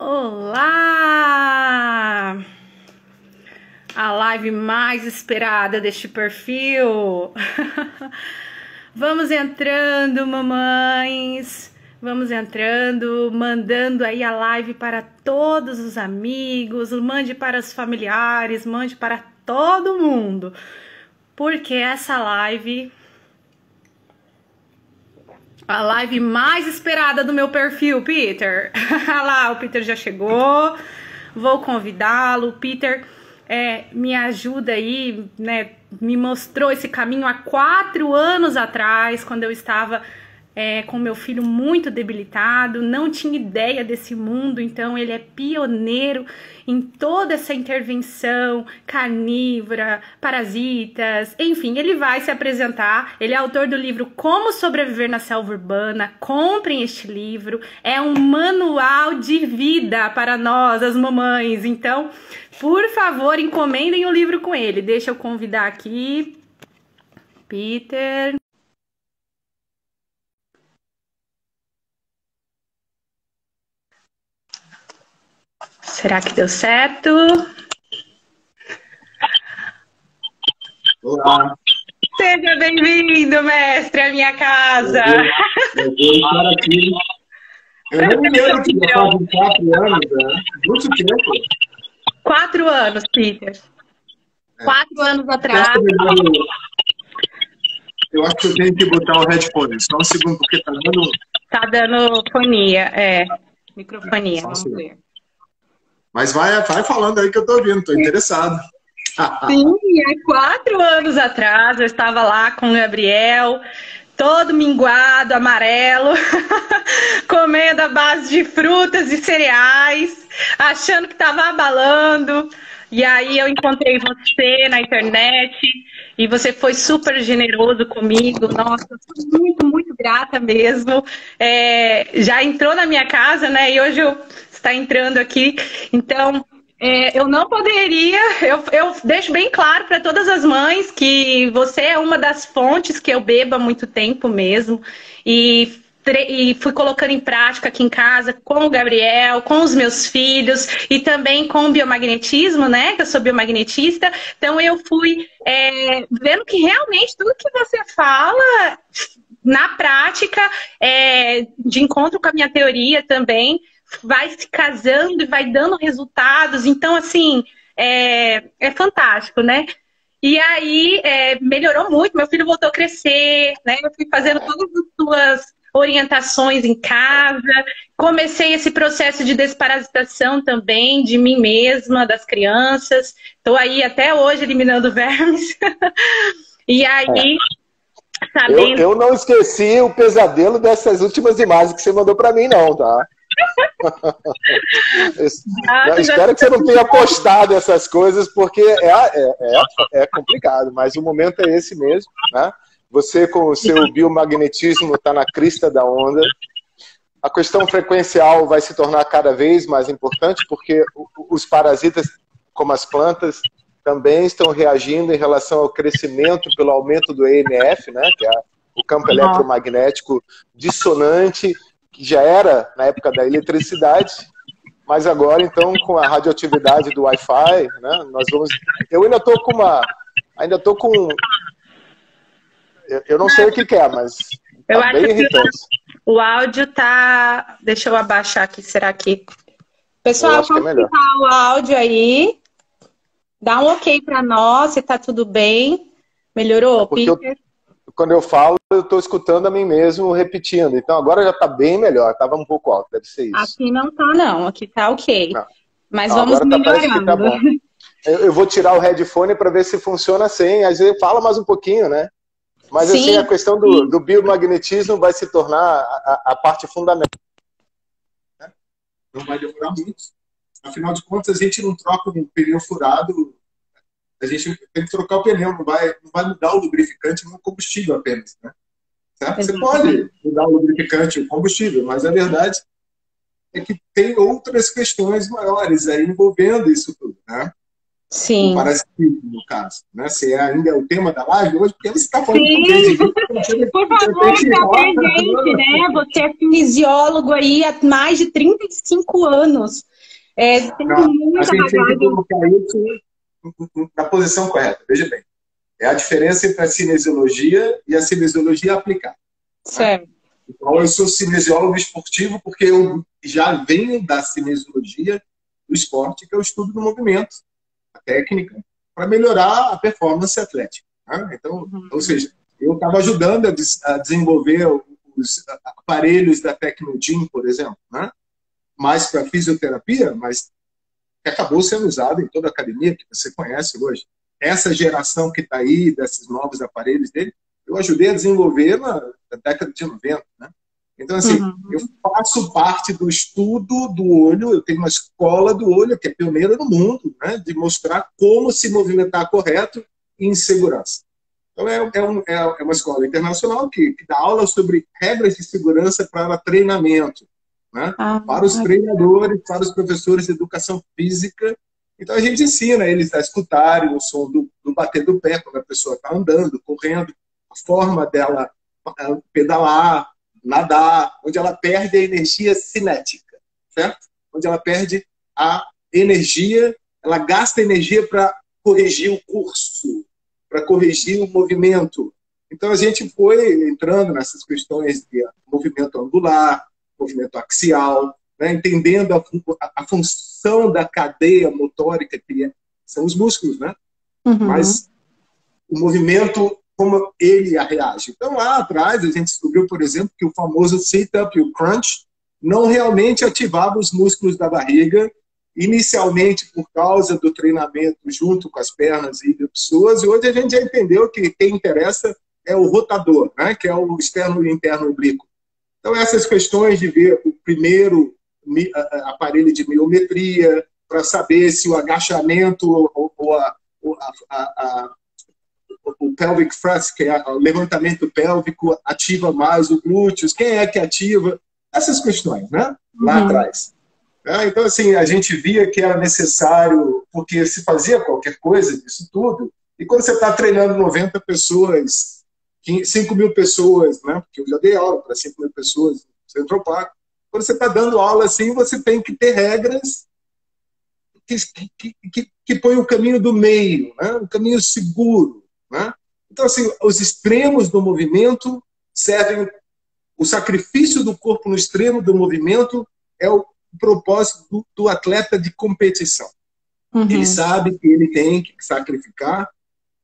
Olá! A live mais esperada deste perfil. Vamos entrando, mamães. Vamos entrando, mandando aí a live para todos os amigos, mande para os familiares, mande para todo mundo. Porque essa live, a live mais esperada do meu perfil, Peter. Olha lá, o Peter já chegou. Vou convidá-lo. O Peter me ajuda aí, né? Me mostrou esse caminho há 4 anos atrás, quando eu estava com meu filho muito debilitado, não tinha ideia desse mundo, então ele é pioneiro em toda essa intervenção carnívora, parasitas, enfim, ele vai se apresentar. Ele é autor do livro Como Sobreviver na Selva Urbana. Comprem este livro, é um manual de vida para nós, as mamães. Então, por favor, encomendem o livro com ele. Deixa eu convidar aqui, Peter. Será que deu certo? Olá. Seja bem-vindo, mestre, à minha casa. Eu vou estar aqui. Eu não me lembro que já faz 4 anos, né? Muito tempo. 4 anos, Peter. 4 anos atrás. Eu acho que eu tenho que botar o headphone. Só um segundo, porque tá dando... Tá dando fonia, microfonia, vamos ver. Mas vai falando aí que eu tô ouvindo, tô interessado. Sim, há 4 anos atrás eu estava lá com o Gabriel, todo minguado, amarelo, comendo a base de frutas e cereais, achando que estava abalando. E aí eu encontrei você na internet e você foi super generoso comigo. Nossa, eu sou muito, muito grata mesmo. Já entrou na minha casa, né? E hoje está entrando aqui. Então, eu não poderia... Eu deixo bem claro para todas as mães que você é uma das fontes que eu bebo há muito tempo mesmo. E fui colocando em prática aqui em casa com o Gabriel, com os meus filhos e também com o biomagnetismo, né? Que eu sou biomagnetista. Então eu fui vendo que realmente tudo que você fala na prática, de encontro com a minha teoria também, vai se casando e vai dando resultados. Então, assim, é fantástico, né? E aí, melhorou muito. Meu filho voltou a crescer, né? Eu fui fazendo todas as suas orientações em casa. Comecei esse processo de desparasitação também de mim mesma, das crianças. Estou aí até hoje eliminando vermes. E aí, sabendo... Eu não esqueci o pesadelo dessas últimas imagens que você mandou para mim, não, tá? Espero que você não tenha postado essas coisas, porque é complicado, mas o momento é esse mesmo, né? Você com o seu biomagnetismo está na crista da onda. A questão frequencial vai se tornar cada vez mais importante, porque os parasitas, como as plantas, também estão reagindo em relação ao crescimento pelo aumento do EMF, né? Que é o campo eletromagnético dissonante, que já era na época da eletricidade, mas agora, então, com a radioatividade do Wi-Fi, né, nós vamos... Eu ainda estou com uma... Eu não sei o que é, mas eu tá acho bem irritante. O áudio tá... Deixa eu abaixar aqui, será que... Pessoal, vamos colocar o áudio aí. Dá um ok para nós, se tá tudo bem. Melhorou, Peter? Quando eu falo, eu estou escutando a mim mesmo repetindo. Então agora já está bem melhor. Estava um pouco alto, deve ser isso. Aqui não tá, não. Aqui tá ok. Não. Mas vamos melhorando. Tá bom. Eu vou tirar o headphone para ver se funciona assim. Às vezes fala mais um pouquinho, né? Mas sim, assim, a questão do biomagnetismo vai se tornar a parte fundamental. Não vai demorar muito. Afinal de contas, a gente não troca um pneu furado. A gente tem que trocar o pneu, não vai mudar o lubrificante no combustível apenas, né? Certo? Você pode mudar o lubrificante e o combustível, mas a verdade é que tem outras questões maiores aí envolvendo isso tudo, né? Sim. Parasitismo, no caso. Né? Se ainda é o tema da live hoje, porque você está falando Sim. Por favor, se apresente, né? Você é fisiólogo aí há mais de 35 anos. Tem muita a gente tem que bagagem. colocar isso na posição correta. Veja bem. É a diferença entre a cinesiologia e a cinesiologia aplicada. Certo. Né? Então, eu sou cinesiólogo esportivo porque eu já venho da cinesiologia do esporte, que é o estudo do movimento, a técnica, para melhorar a performance atlética. Né? Então, ou seja, eu estava ajudando a desenvolver os aparelhos da Tecnogym, por exemplo, né? Mais para fisioterapia, mas que acabou sendo usado em toda a academia que você conhece hoje. Essa geração que está aí, desses novos aparelhos dele, eu ajudei a desenvolver na década de 90. Né? Então, assim, eu faço parte do estudo do olho, eu tenho uma escola do olho, que é pioneira no mundo, né? De mostrar como se movimentar correto e em segurança. Então, é uma escola internacional que dá aula sobre regras de segurança para treinamento. Né? Para os treinadores, para os professores de educação física. Então a gente ensina eles a escutarem o som do bater do pé quando a pessoa está andando, correndo, a forma dela pedalar, nadar, onde ela perde a energia cinética, certo? Onde ela perde a energia, ela gasta energia para corrigir o curso, para corrigir o movimento. Então a gente foi entrando nessas questões de movimento angular, movimento axial, né? Entendendo a função da cadeia motórica, que são os músculos, né? Mas o movimento, como ele reage. Então, lá atrás, a gente descobriu, por exemplo, que o famoso sit-up e o crunch não realmente ativava os músculos da barriga, inicialmente por causa do treinamento junto com as pernas e pessoas, e hoje a gente já entendeu que quem interessa é o rotador, né? Que é o externo e interno oblíquo. Então, essas questões de ver o primeiro aparelho de miometria, para saber se o agachamento ou o pelvic thrust, que é o levantamento pélvico, ativa mais o glúteos, quem é que ativa, essas questões, né? Lá atrás. Então, assim, a gente via que era necessário, porque se fazia qualquer coisa disso tudo, e quando você está treinando 90 pessoas, 5 mil pessoas, né? Porque eu já dei aula para 5 mil pessoas no Central Park. Quando você está dando aula assim, você tem que ter regras que põem o caminho do meio, né? O caminho seguro. Né? Então, assim, os extremos do movimento servem... O sacrifício do corpo no extremo do movimento é o propósito do atleta de competição. Ele sabe que ele tem que sacrificar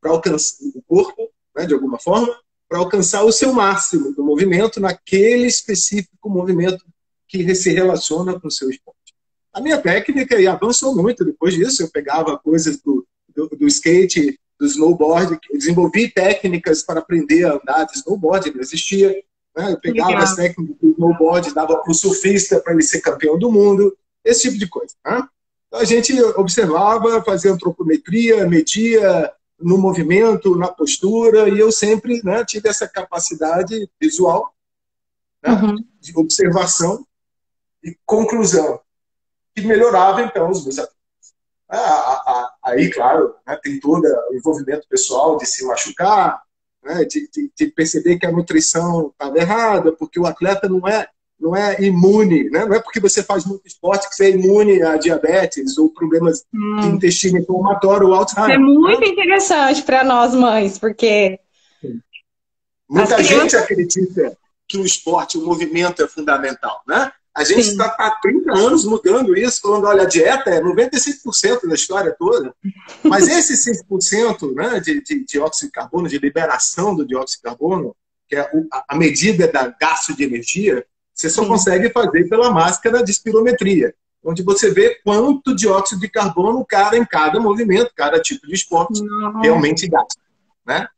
para alcançar o corpo, né, de alguma forma, para alcançar o seu máximo do movimento naquele específico movimento que se relaciona com o seu esporte. A minha técnica avançou muito depois disso. Eu pegava coisas do skate, do snowboard, eu desenvolvi técnicas para aprender a andar de snowboard, não existia. Né? Eu pegava as técnicas do snowboard, dava para o surfista para ele ser campeão do mundo, esse tipo de coisa. Né? Então a gente observava, fazia antropometria, media no movimento, na postura, e eu sempre, né, tive essa capacidade visual, né, de observação e conclusão, que melhorava, então, os meus atletas. Aí, claro, né, tem todo o envolvimento pessoal de se machucar, né, de perceber que a nutrição estava errada, porque o atleta não é imune, né? Não é porque você faz muito esporte que você é imune a diabetes ou problemas de intestino inflamatório ou Alzheimer. É muito interessante para nós mães, porque muita gente acredita que o esporte, o movimento é fundamental, né? A gente está há 30 anos mudando isso, falando, olha, a dieta é 95% da história toda, mas esse 5%, né, de dióxido de carbono, de liberação do dióxido de carbono, que é a medida da gasto de energia, você só consegue fazer pela máscara de espirometria, onde você vê quanto dióxido de carbono o cara em cada movimento, cada tipo de esporte realmente gasta. Né?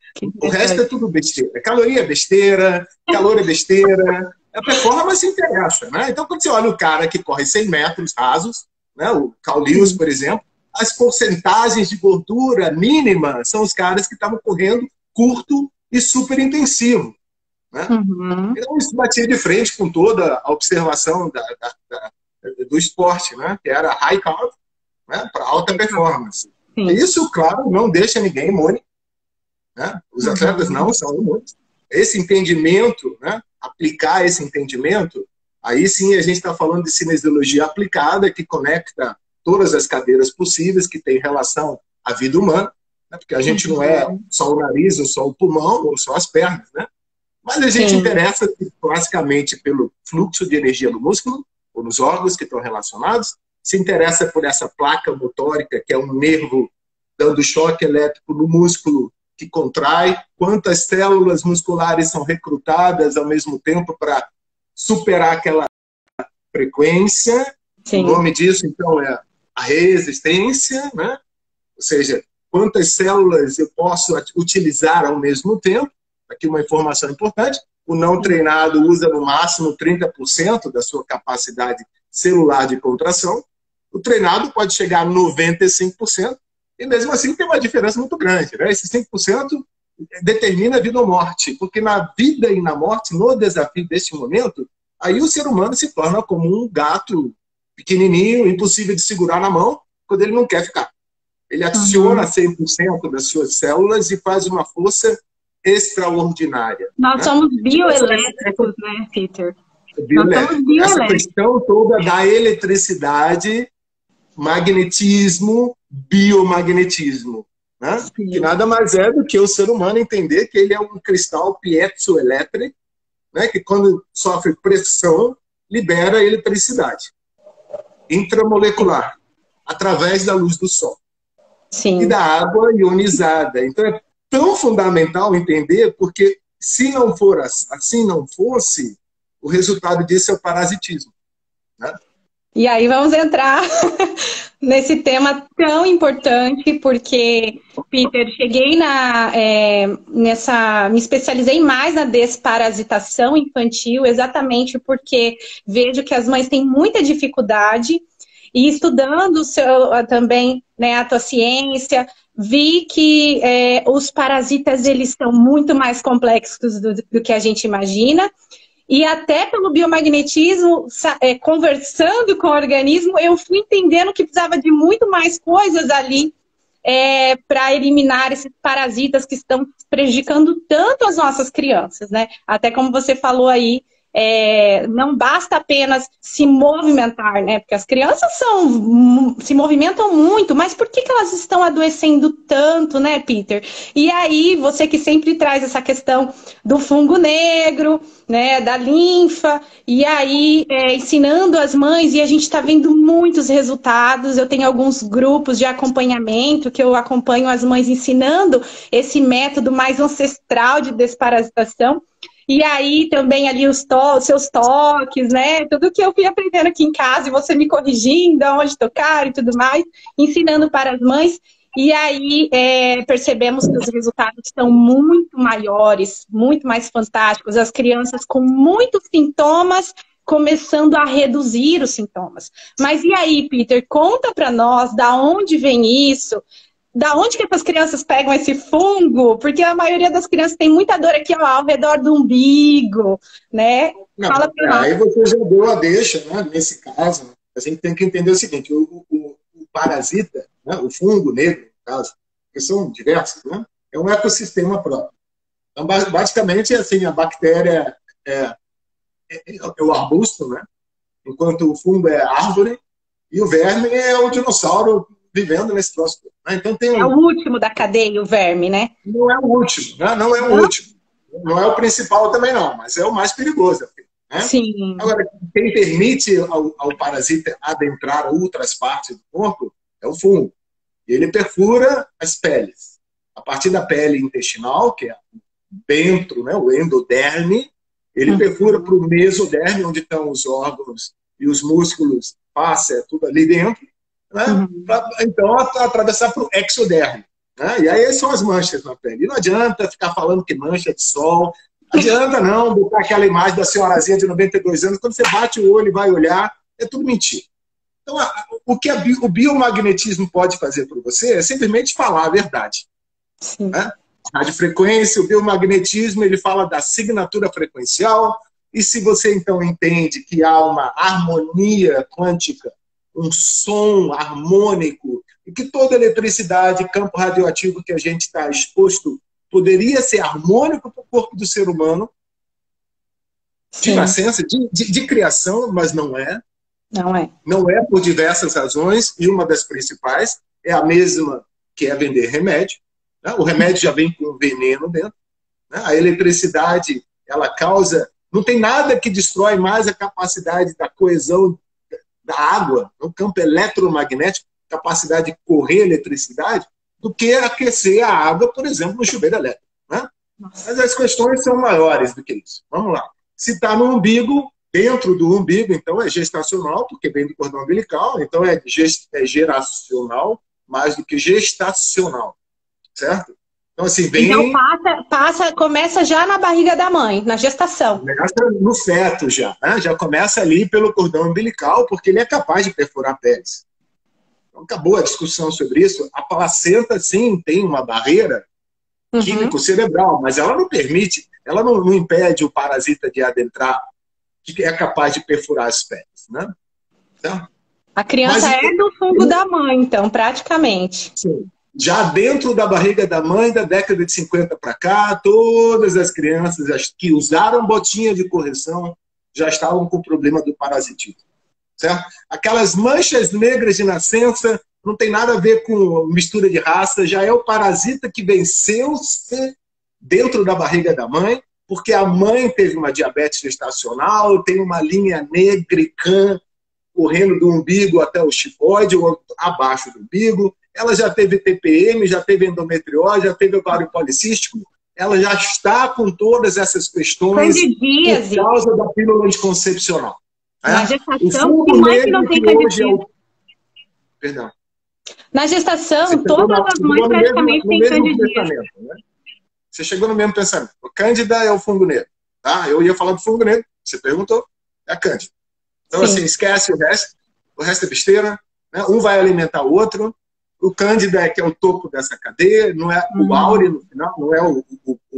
O resto é tudo besteira. Caloria é besteira, calor é besteira, a performance interessa. Né? Então, quando você olha o cara que corre 100 metros rasos, né, o Carl Lewis, por exemplo, as porcentagens de gordura mínima são os caras que estavam correndo curto e super intensivo. Né? Então, isso batia de frente com toda a observação do esporte, né? Que era high carb, né? Para alta performance. Sim. Isso, claro, não deixa ninguém imune, né? Os atletas não são imunes. Esse entendimento, né? Aplicar esse entendimento, aí sim a gente está falando de cinesiologia aplicada, que conecta todas as cadeiras possíveis que tem relação à vida humana, né? Porque a gente não é só o nariz, ou só o pulmão, ou só as pernas, né? Mas a gente interessa classicamente pelo fluxo de energia no músculo, ou nos órgãos que estão relacionados, se interessa por essa placa motórica, que é um nervo dando choque elétrico no músculo que contrai, quantas células musculares são recrutadas ao mesmo tempo para superar aquela frequência. Sim. O nome disso, então, é a resistência, né? Ou seja, quantas células eu posso utilizar ao mesmo tempo. Aqui uma informação importante, o não treinado usa no máximo 30% da sua capacidade celular de contração. O treinado pode chegar a 95%, e mesmo assim tem uma diferença muito grande, né? Esse 5% determina a vida ou morte, porque na vida e na morte, no desafio deste momento, aí o ser humano se torna como um gato pequenininho, impossível de segurar na mão, quando ele não quer ficar. Ele aciona 100% das suas células e faz uma força extraordinária. Nós somos bioelétricos, né, Peter? Essa questão toda da eletricidade, magnetismo, biomagnetismo, né? Que nada mais é do que o ser humano entender que ele é um cristal piezoelétrico, né? Que quando sofre pressão, libera eletricidade intramolecular, através da luz do sol. Sim. E da água ionizada. Então é tão fundamental entender, porque se não for assim, não fosse, o resultado disso é o parasitismo, né? E aí vamos entrar nesse tema tão importante, porque, Peter, cheguei me especializei mais na desparasitação infantil, exatamente porque vejo que as mães têm muita dificuldade, e estudando também, né, a tua ciência, vi que os parasitas eles são muito mais complexos do que a gente imagina. E até pelo biomagnetismo, conversando com o organismo, eu fui entendendo que precisava de muito mais coisas ali para eliminar esses parasitas que estão prejudicando tanto as nossas crianças, né? Até como você falou aí, não basta apenas se movimentar, né? Porque as crianças se movimentam muito, mas por que elas estão adoecendo tanto, né, Peter? E aí, você que sempre traz essa questão do fungo negro, né, da linfa, e aí ensinando as mães, e a gente está vendo muitos resultados. Eu tenho alguns grupos de acompanhamento que eu acompanho as mães ensinando esse método mais ancestral de desparasitação. E aí também ali os seus toques, né? Tudo que eu fui aprendendo aqui em casa e você me corrigindo, onde tocar e tudo mais, ensinando para as mães. E aí percebemos que os resultados são muito maiores, muito mais fantásticos. As crianças com muitos sintomas começando a reduzir os sintomas. Mas e aí, Peter, conta para nós da onde vem isso? Da onde que essas crianças pegam esse fungo? Porque a maioria das crianças tem muita dor aqui, ó, ao redor do umbigo, né? Não, fala pra nós. Aí você já deu a deixa, né? Nesse caso, a gente tem que entender o seguinte, o parasita, né? O fungo negro, no caso, que são diversos, né? É um ecossistema próprio. Então, basicamente, assim, a bactéria é o arbusto, né? Enquanto o fungo é árvore, e o verme é o dinossauro vivendo nesse troço. Então, é o último da cadeia, o verme, né? Não é o último, né? Não é o último. Não é o principal também não, mas é o mais perigoso. Né? Sim. Agora, quem permite ao parasita adentrar outras partes do corpo é o fungo. Ele perfura as peles. A partir da pele intestinal, que é dentro, né? O endoderme, ele perfura para o mesoderme, onde estão os órgãos e os músculos, passa tudo ali dentro. Né? Então, atravessar para o exoderme. Né? E aí são as manchas na pele. E não adianta ficar falando que mancha de sol. Não adianta não botar aquela imagem da senhorazinha de 92 anos, quando você bate o olho e vai olhar, é tudo mentira. Então, o que o biomagnetismo pode fazer por você é simplesmente falar a verdade. Né? A radiofrequência, o biomagnetismo, ele fala da assinatura frequencial, e se você então entende que há uma harmonia quântica, um som harmônico, e que toda eletricidade, campo radioativo que a gente está exposto, poderia ser harmônico para o corpo do ser humano, de nascença, de criação, mas não é. Não é. Não é por diversas razões, e uma das principais é a mesma que é vender remédio. Né? O remédio já vem com veneno dentro. Né? A eletricidade, ela causa... Não tem nada que destrói mais a capacidade da coesão da água, no campo eletromagnético, capacidade de correr eletricidade, do que aquecer a água, por exemplo, no chuveiro elétrico. Né? Mas as questões são maiores do que isso. Vamos lá. Se está no umbigo, dentro do umbigo, então é gestacional, porque vem do cordão umbilical, então é geracional mais do que gestacional, certo? Então, assim, vem... Então começa já na barriga da mãe, na gestação. Começa no feto já, né? Já começa ali pelo cordão umbilical, porque ele é capaz de perfurar peles. Então, acabou a discussão sobre isso. A placenta, sim, tem uma barreira químico-cerebral, mas ela não permite, ela não impede o parasita de adentrar, que é capaz de perfurar as peles, né? Então, a criança é do fungo da mãe, então, praticamente. Sim. Já dentro da barriga da mãe, da década de 50 para cá, todas as crianças que usaram botinha de correção já estavam com o problema do parasitismo. Certo? Aquelas manchas negras de nascença não tem nada a ver com mistura de raça, já é o parasita que venceu-se dentro da barriga da mãe, porque a mãe teve uma diabetes gestacional, tem uma linha negricã correndo do umbigo até o chicoide, ou abaixo do umbigo. Ela já teve TPM, já teve endometriose, já teve ovário policístico. Ela já está com todas essas questões por causa da pílula anticoncepcional. Na gestação, que mãe que não tem candidíase? Perdão. Na gestação, todas as mães praticamente têm candidíase. Né? Você chegou no mesmo pensamento. O Cândida é o fungo negro. Tá? Eu ia falar do fungo negro, você perguntou, é a Cândida. Então, assim, esquece o resto é besteira. Né? Um vai alimentar o outro. O Cândida é que é o topo dessa cadeia, não é o Aure no final, não é o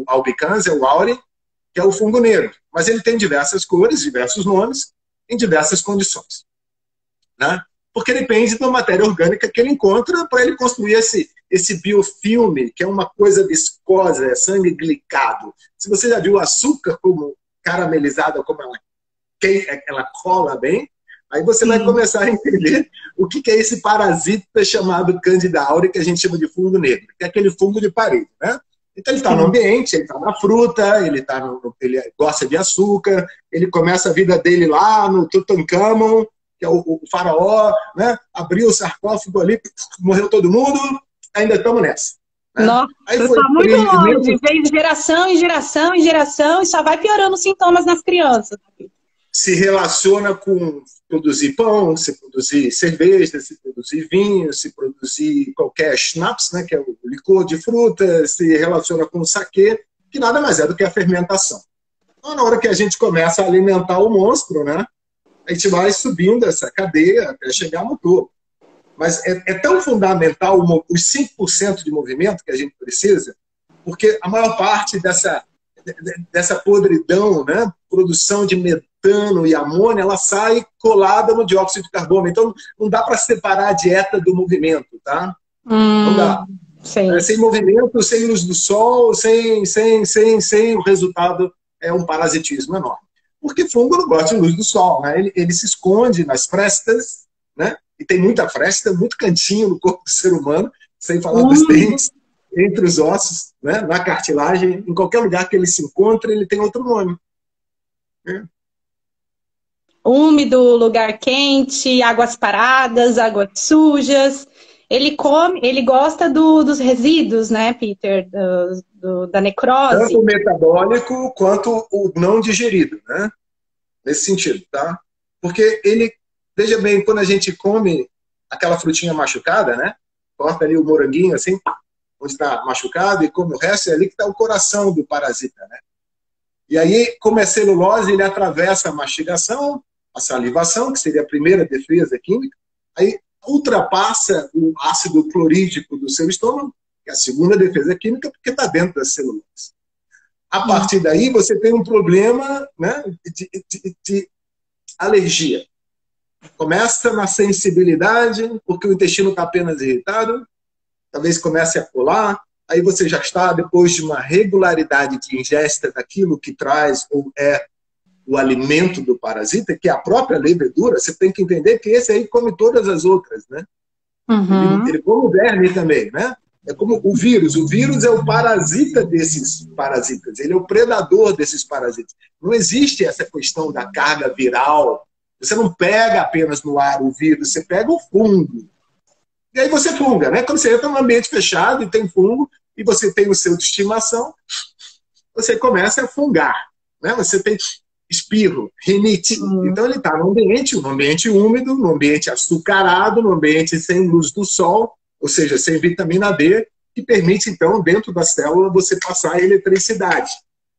albicans, é o Aure, que é o fungo negro. Mas ele tem diversas cores, diversos nomes, em diversas condições. Né? Porque depende da matéria orgânica que ele encontra para ele construir esse biofilme, que é uma coisa viscosa, é sangue glicado. Se você já viu o açúcar como caramelizada, como ela cola bem, aí você vai começar a entender o que é esse parasita chamado Candida aurea, que a gente chama de fungo negro, que é aquele fungo de parede. Né? Então ele está no ambiente, ele está na fruta, ele gosta de açúcar, ele começa a vida dele lá no Tutankhamon, que é o faraó, né? Abriu o sarcófago ali, morreu todo mundo, ainda estamos nessa. Né? Nossa, está muito longe, veio de geração em geração em geração, e só vai piorando os sintomas nas crianças. Se relaciona com produzir pão, se produzir cerveja, se produzir vinho, se produzir qualquer schnapps, né, que é o licor de fruta, se relaciona com o saquê, que nada mais é do que a fermentação. Então, na hora que a gente começa a alimentar o monstro, né, a gente vai subindo essa cadeia até chegar no topo. Mas é tão fundamental os 5% de movimento que a gente precisa, porque a maior parte dessa podridão, né, produção de metano e amônia, ela sai colada no dióxido de carbono. Então, não dá para separar a dieta do movimento, tá? Não dá. Sem movimento, sem luz do sol, sem o resultado é um parasitismo enorme. Porque fungo não gosta de luz do sol, né? Ele se esconde nas frestas, né? E tem muita fresta, muito cantinho no corpo do ser humano, sem falar dos dentes, entre os ossos, né? Na cartilagem, em qualquer lugar que ele se encontre, ele tem outro nome. Úmido, lugar quente, águas paradas, águas sujas. Ele gosta dos resíduos, né, Peter? Da necrose. Tanto o metabólico quanto o não digerido, né? Nesse sentido, tá? Porque ele, veja bem, quando a gente come aquela frutinha machucada, né? Corta ali o moranguinho assim, onde está machucado, e come o resto, é ali que está o coração do parasita, né? E aí, como é celulose, ele atravessa a mastigação, a salivação, que seria a primeira defesa química, aí ultrapassa o ácido clorídrico do seu estômago, que é a segunda defesa química, porque está dentro das células. A partir daí, você tem um problema, né, de alergia. Começa na sensibilidade, porque o intestino está apenas irritado, talvez comece a colar, aí você já está, depois de uma regularidade de ingesta daquilo que traz ou é o alimento do parasita, que é a própria levedura, você tem que entender que esse aí come todas as outras, né? Ele come o verme também, né? É como o vírus é o parasita desses parasitas, ele é o predador desses parasitas. Não existe essa questão da carga viral. Você não pega apenas no ar o vírus, você pega o fungo. E aí você funga, né? Quando você entra num ambiente fechado e tem fungo, e você tem o seu de estimação, você começa a fungar, né? Você tem espirro, rinite. Então ele está num ambiente úmido, num ambiente açucarado, num ambiente sem luz do sol, ou seja, sem vitamina D, que permite, então, dentro da célula, você passar a eletricidade.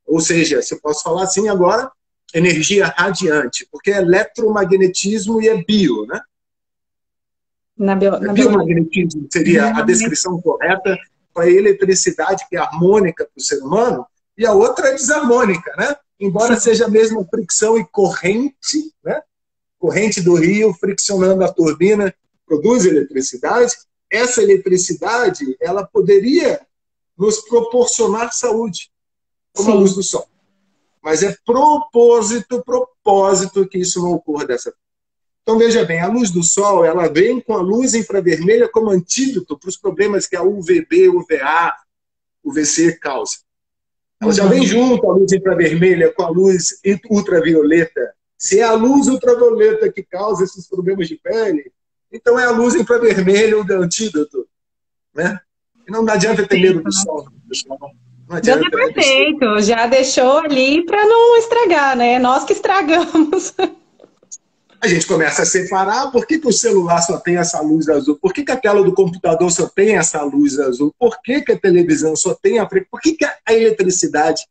Ou seja, se eu posso falar assim agora, energia radiante, porque é eletromagnetismo e é bio, né? Biomagnetismo seria a descrição correta para a eletricidade, que é harmônica para o ser humano, e a outra é desarmônica, né? Embora seja a mesma fricção e corrente, né? Corrente do rio friccionando a turbina produz eletricidade. Essa eletricidade, ela poderia nos proporcionar saúde, como a luz do sol. Mas é propósito que isso não ocorra dessa forma. Então, veja bem, a luz do sol, ela vem com a luz infravermelha como antídoto para os problemas que a UVB, UVA, UVC causa. Ela já vem junto a luz infravermelha com a luz ultravioleta. Se é a luz ultravioleta que causa esses problemas de pele, então é a luz infravermelha o antídoto, né? E não adianta ter medo do sol. Não adianta. Já tá perfeito, já deixou ali para não estragar, né? Nós que estragamos. A gente começa a separar. Por que o celular só tem essa luz azul? Por que a tela do computador só tem essa luz azul? Por que a televisão só tem a frequência? Por que a eletricidade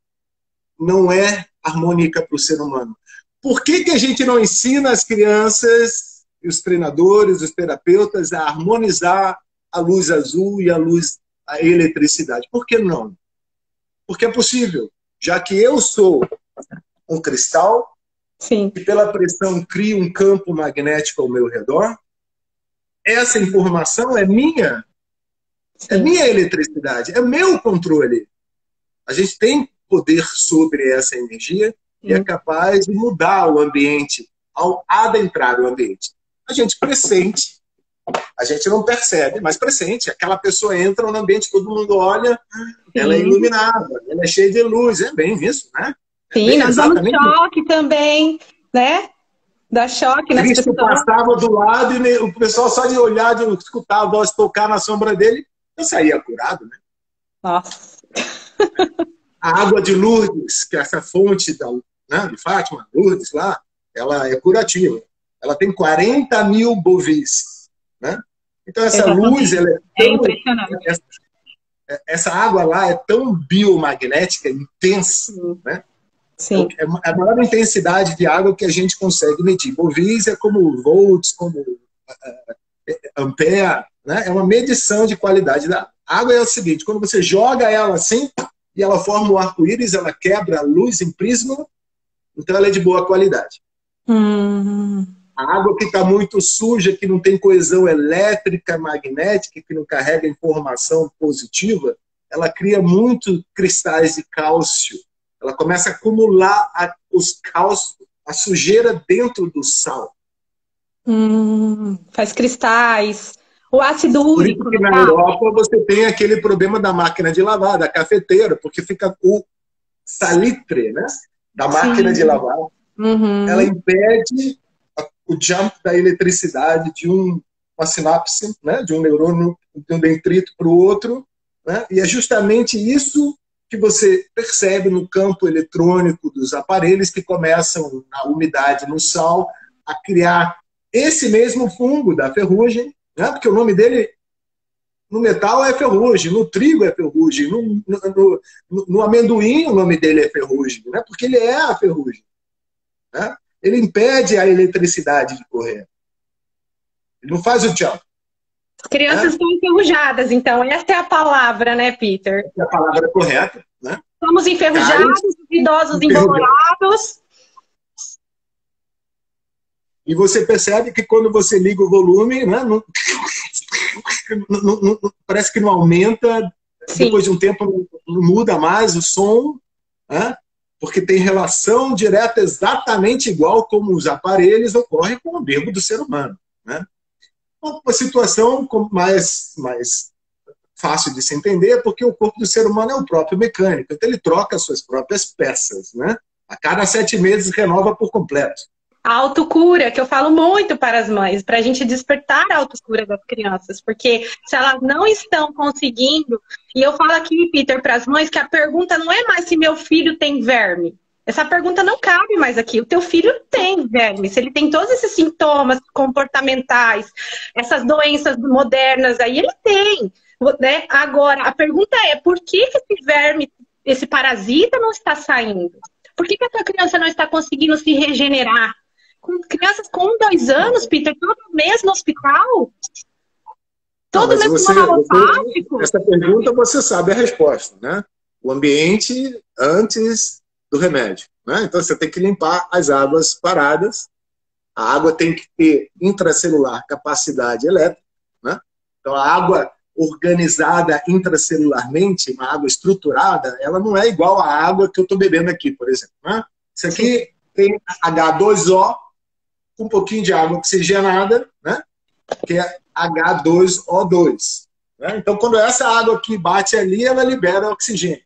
não é harmônica para o ser humano? Por que a gente não ensina as crianças, os treinadores, os terapeutas a harmonizar a luz azul e a eletricidade? Por que não? Porque é possível. Já que eu sou um cristal, sim, e pela pressão cria um campo magnético ao meu redor, essa informação é minha. Sim. É minha eletricidade, é meu controle. A gente tem poder sobre essa energia e é capaz de mudar o ambiente ao adentrar o ambiente. A gente pressente, a gente não percebe, mas pressente. Aquela pessoa entra no ambiente, todo mundo olha, ela é iluminada, ela é cheia de luz, é bem isso, né? Sim, nós damos choque também, né? Dá choque nas pessoas. Passava do lado e o pessoal só de olhar, de escutar a voz tocar na sombra dele, eu saía curado, né? Nossa. A água de Lourdes, que é essa fonte de Fátima, Lourdes lá, ela é curativa. Ela tem 40 mil bovis, né? Então essa luz, ela é tão... impressionante. Essa água lá é tão biomagnética, intensa, né? Sim. É a maior intensidade de água que a gente consegue medir. Bovis é como volts, como ampere, né? É uma medição de qualidade da água. A água é o seguinte, quando você joga ela assim, e ela forma um arco-íris, ela quebra a luz em prisma, então ela é de boa qualidade. A água que está muito suja, que não tem coesão elétrica, magnética, que não carrega informação positiva, ela cria muito cristais de cálcio. Ela começa a acumular os cálcios, a sujeira dentro do sal. Faz cristais. O ácido úrico. Por isso que na Europa você tem aquele problema da máquina de lavar, da cafeteira, porque fica o salitre, né, da máquina de lavar. Ela impede o jump da eletricidade de uma sinapse, né, de um neurônio, de um dendrito para o outro, né, e é justamente isso que você percebe no campo eletrônico dos aparelhos que começam, na umidade, no sal, a criar esse mesmo fungo da ferrugem, né, porque o nome dele no metal é ferrugem, no trigo é ferrugem, no amendoim o nome dele é ferrugem, né, porque ele é a ferrugem. Né? Ele impede a eletricidade de correr. Ele não faz o jump. As crianças estão enferrujadas, então. Essa é a palavra, né, Peter? Essa é a palavra correta. Né? Estamos enferrujados, idosos embolados. E você percebe que quando você liga o volume, né, parece que não aumenta, Sim. depois de um tempo não muda mais o som, né, porque tem relação direta exatamente igual como os aparelhos ocorrem com o nervo do ser humano. Né? Uma situação mais fácil de se entender, porque o corpo do ser humano é o próprio mecânico, então ele troca as suas próprias peças. Né? A cada 7 meses renova por completo. A autocura, que eu falo muito para as mães, para a gente despertar a autocura das crianças, porque se elas não estão conseguindo, e eu falo aqui, Peter, para as mães, que a pergunta não é mais se meu filho tem verme. Essa pergunta não cabe mais aqui. O teu filho tem verme, se ele tem todos esses sintomas comportamentais, essas doenças modernas aí, ele tem. Né? Agora, a pergunta é, por que esse verme, esse parasita não está saindo? Por que a tua criança não está conseguindo se regenerar? Com crianças com 2 anos, Peter, todo mês no hospital? Todo mês no alopático? Essa pergunta você sabe a resposta, né? O ambiente antes do remédio. Né? Então você tem que limpar as águas paradas. A água tem que ter intracelular capacidade elétrica. Né? Então a água organizada intracelularmente, uma água estruturada, ela não é igual à água que eu estou bebendo aqui, por exemplo. Né? Isso aqui tem H2O, com um pouquinho de água oxigenada, né? Que é H2O2. Né? Então, quando essa água aqui bate ali, ela libera oxigênio.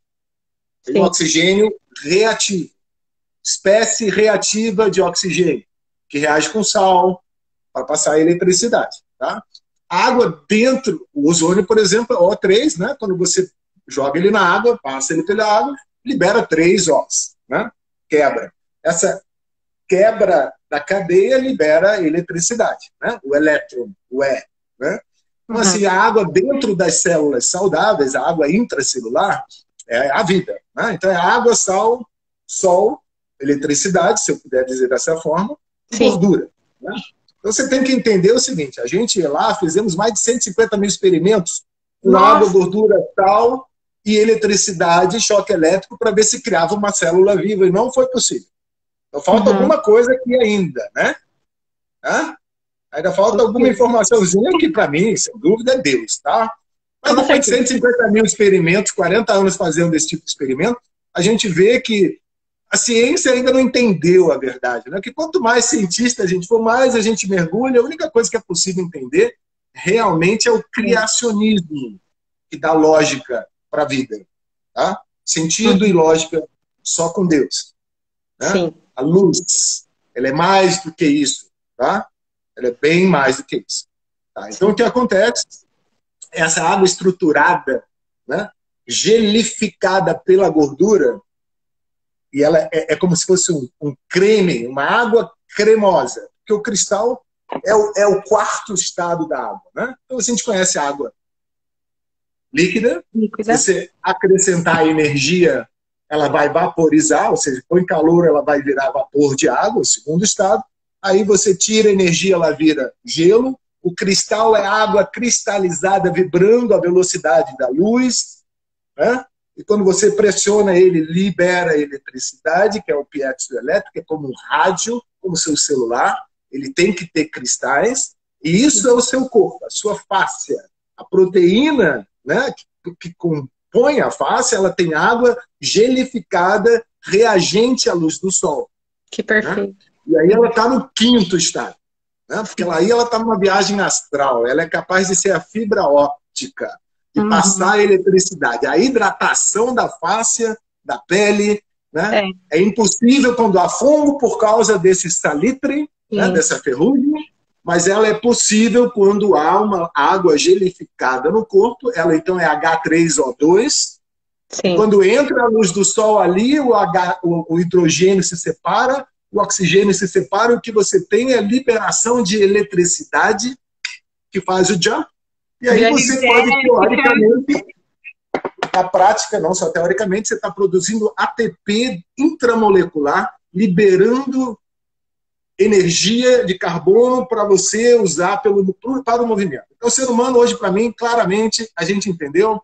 Tem um oxigênio reativo. Espécie reativa de oxigênio, que reage com sal para passar a eletricidade. Tá? A água dentro, o ozônio, por exemplo, é O3, né? Quando você joga ele na água, passa ele pela água, libera 3 Os. Né? Quebra. Essa quebra da cadeia libera eletricidade, né? O elétron, o E. Né? Então, assim, a água dentro das células saudáveis, a água intracelular, é a vida. Né? Então, é água, sal, sol, eletricidade, se eu puder dizer dessa forma, e gordura. Né? Então, você tem que entender o seguinte, a gente ia lá, fizemos mais de 150 mil experimentos com água, gordura, sal e eletricidade, choque elétrico, para ver se criava uma célula viva, e não foi possível. Então, falta alguma coisa aqui ainda, né? Ainda falta alguma informaçãozinha que, para mim, sem dúvida, é Deus, tá? Mas depois de 150 mil experimentos, 40 anos fazendo esse tipo de experimento, a gente vê que a ciência ainda não entendeu a verdade, né? Que quanto mais cientista a gente for, mais a gente mergulha, a única coisa que é possível entender realmente é o criacionismo, que dá lógica para a vida, tá? Sentido e lógica só com Deus. Né? Sim. A luz, ela é mais do que isso, tá? Ela é bem mais do que isso. Tá? Então, o que acontece? Essa água estruturada, né? Gelificada pela gordura, e ela é como se fosse um creme, uma água cremosa, porque o cristal é o quarto estado da água. Né? Então, a gente conhece a água líquida, você acrescentar energia, ela vai vaporizar, ou seja, põe calor, ela vai virar vapor de água, o segundo estado. Aí você tira energia, ela vira gelo. O cristal é água cristalizada, vibrando à velocidade da luz. Né? E quando você pressiona ele, libera eletricidade, que é o piezoelétrico, é como um rádio, como o seu celular. Ele tem que ter cristais. E isso é o seu corpo, a sua fáscia. A proteína, né, que compõe a face, ela tem água gelificada, reagente à luz do sol. Que perfeito. Né? E aí ela está no 5º estado. Né? Porque aí ela está numa viagem astral. Ela é capaz de ser a fibra óptica, de passar a eletricidade. A hidratação da face, da pele. Né? É impossível quando há fungo por causa desse salitre, né, dessa ferrugem. Mas ela é possível quando há uma água gelificada no corpo. Ela, então, é H3O2. Sim. Quando entra a luz do sol ali, o hidrogênio se separa, o oxigênio se separa, o que você tem é liberação de eletricidade, que faz o jump. E aí você pode, teoricamente, na prática, não só teoricamente, você está produzindo ATP intramolecular, liberando energia de carbono para você usar para o movimento. Então, o ser humano, hoje, para mim, claramente, a gente entendeu,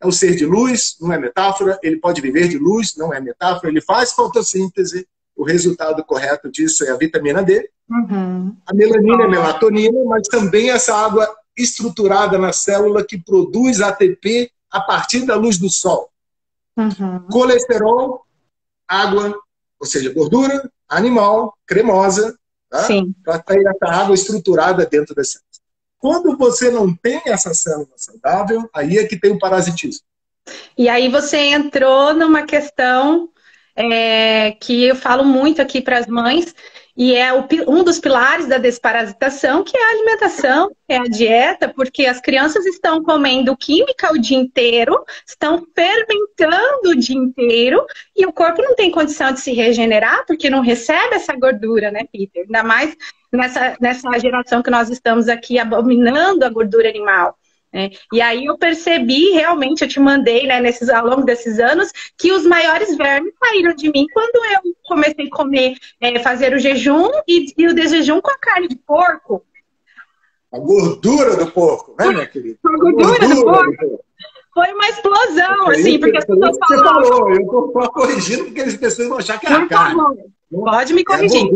é o ser de luz, não é metáfora, ele pode viver de luz, não é metáfora, ele faz fotossíntese, o resultado correto disso é a vitamina D, Uhum. a melanina e a melatonina, mas também essa água estruturada na célula que produz ATP a partir da luz do sol. Uhum. Colesterol, água, ou seja, gordura animal, cremosa, tá? Para ter essa água estruturada dentro das células. Quando você não tem essa célula saudável, aí é que tem o parasitismo. E aí você entrou numa questão que eu falo muito aqui para as mães, e é um dos pilares da desparasitação, que é a alimentação, é a dieta, porque as crianças estão comendo química o dia inteiro, estão fermentando o dia inteiro, e o corpo não tem condição de se regenerar, porque não recebe essa gordura, né, Peter? Ainda mais nessa geração que nós estamos aqui abominando a gordura animal. E aí eu percebi, realmente, eu te mandei, né, ao longo desses anos, que os maiores vermes saíram de mim quando eu comecei a comer, fazer o jejum e o desjejum com a carne de porco. A gordura do porco, né, minha querida? A gordura do porco. Foi uma explosão, assim, porque as pessoas falaram... Eu estou corrigindo porque as pessoas vão achar que é a carne. Pode me corrigir.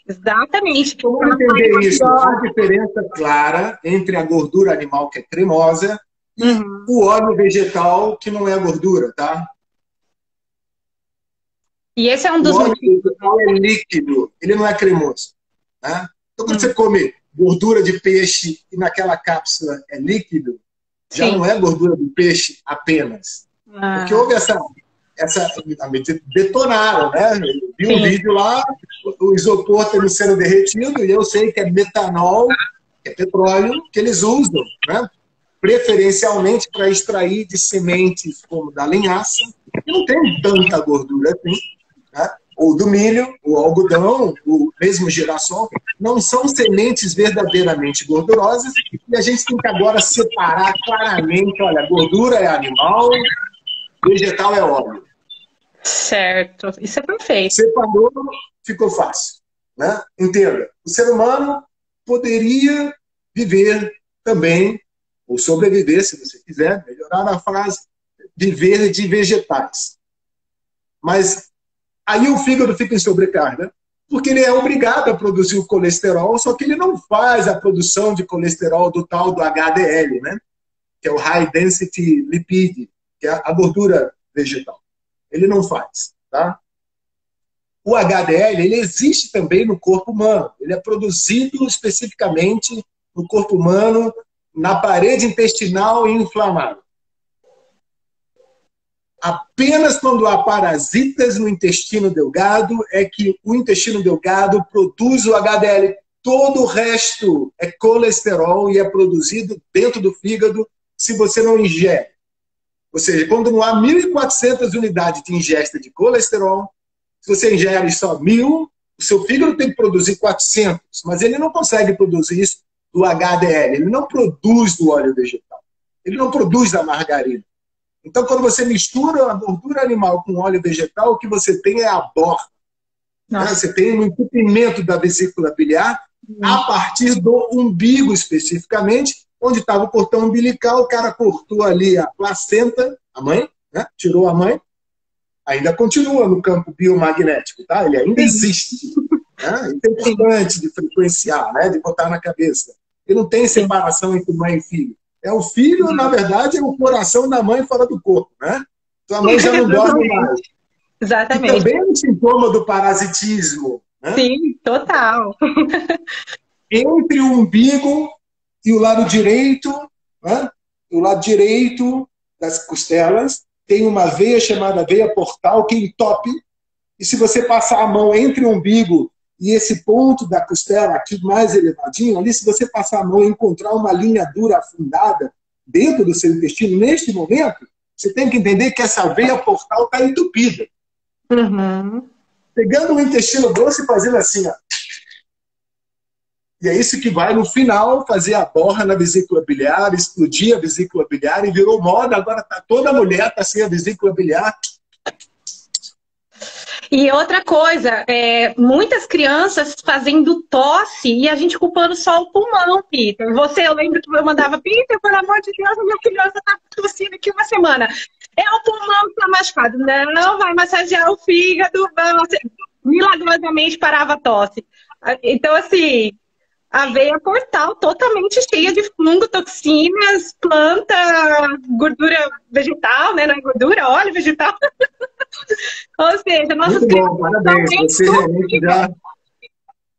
Exatamente. Vamos entender isso. Há diferença clara entre a gordura animal, que é cremosa, e o óleo vegetal, que não é gordura, tá? E esse é um dos motivos. O óleo vegetal é líquido, ele não é cremoso. Né? Então, quando você come gordura de peixe e naquela cápsula é líquido, já não é gordura do peixe apenas. Porque houve essa detonaram, né? Eu vi um vídeo lá, o isopor está sendo derretido e eu sei que é metanol, que é petróleo, que eles usam, né? Preferencialmente para extrair de sementes como da linhaça, que não tem tanta gordura assim, né? Ou do milho, o algodão, o mesmo girassol, não são sementes verdadeiramente gordurosas e a gente tem que agora separar claramente, olha, gordura é animal, vegetal é óleo. Certo, isso é perfeito. Separou, ficou fácil. Né? Entenda, o ser humano poderia viver também, ou sobreviver, se você quiser, melhorar a frase, viver de vegetais. Mas aí o fígado fica em sobrecarga, porque ele é obrigado a produzir o colesterol, só que ele não faz a produção de colesterol do tal do HDL, né? Que é o High Density Lipid, que é a gordura vegetal. Ele não faz, tá? O HDL, ele existe também no corpo humano. Ele é produzido especificamente no corpo humano, na parede intestinal inflamável. Apenas quando há parasitas no intestino delgado é que o intestino delgado produz o HDL. Todo o resto é colesterol e é produzido dentro do fígado se você não ingere. Ou seja, quando não há 1.400 unidades de ingesta de colesterol, se você ingere só 1.000, o seu fígado tem que produzir 400, mas ele não consegue produzir isso do HDL, ele não produz do óleo vegetal, ele não produz da margarina. Então, quando você mistura a gordura animal com óleo vegetal, o que você tem é a borda. Né? Você tem um entupimento da vesícula biliar a partir do umbigo, especificamente, onde estava o cordão umbilical, o cara cortou ali a placenta, a mãe, né? Tirou a mãe, ainda continua no campo biomagnético, tá? Ele ainda existe. Né? Isso é importante de frequenciar, né? De botar na cabeça. Ele não tem separação entre mãe e filho. É o filho, na verdade, é o coração da mãe fora do corpo, né? Então a mãe já não dorme mais. Exatamente. E também é um sintoma do parasitismo. Né? Sim, total. Entre o umbigo e o lado direito, né? O lado direito das costelas tem uma veia chamada veia portal que entope, e se você passar a mão entre o umbigo e esse ponto da costela aqui mais elevadinho, ali, se você passar a mão e encontrar uma linha dura afundada dentro do seu intestino, neste momento, você tem que entender que essa veia portal está entupida. Uhum. Pegando o intestino grosso e fazendo assim, ó. E é isso que vai, no final, fazer a borra na vesícula biliar, explodir a vesícula biliar e virou moda. Agora toda mulher está sem a vesícula biliar. E outra coisa, muitas crianças fazendo tosse e a gente culpando só o pulmão, Peter. Eu lembro que eu mandava, Peter, pelo amor de Deus, a minha criança está tossindo aqui uma semana. É o pulmão que está machucado. Não, vai massagear o fígado, milagrosamente parava a tosse. Então, assim, aveia portal totalmente cheia de fungo, toxinas, planta, gordura vegetal, né? Não é gordura, óleo vegetal. Ou seja, nossas Muito bom, crianças parabéns. são Você realmente já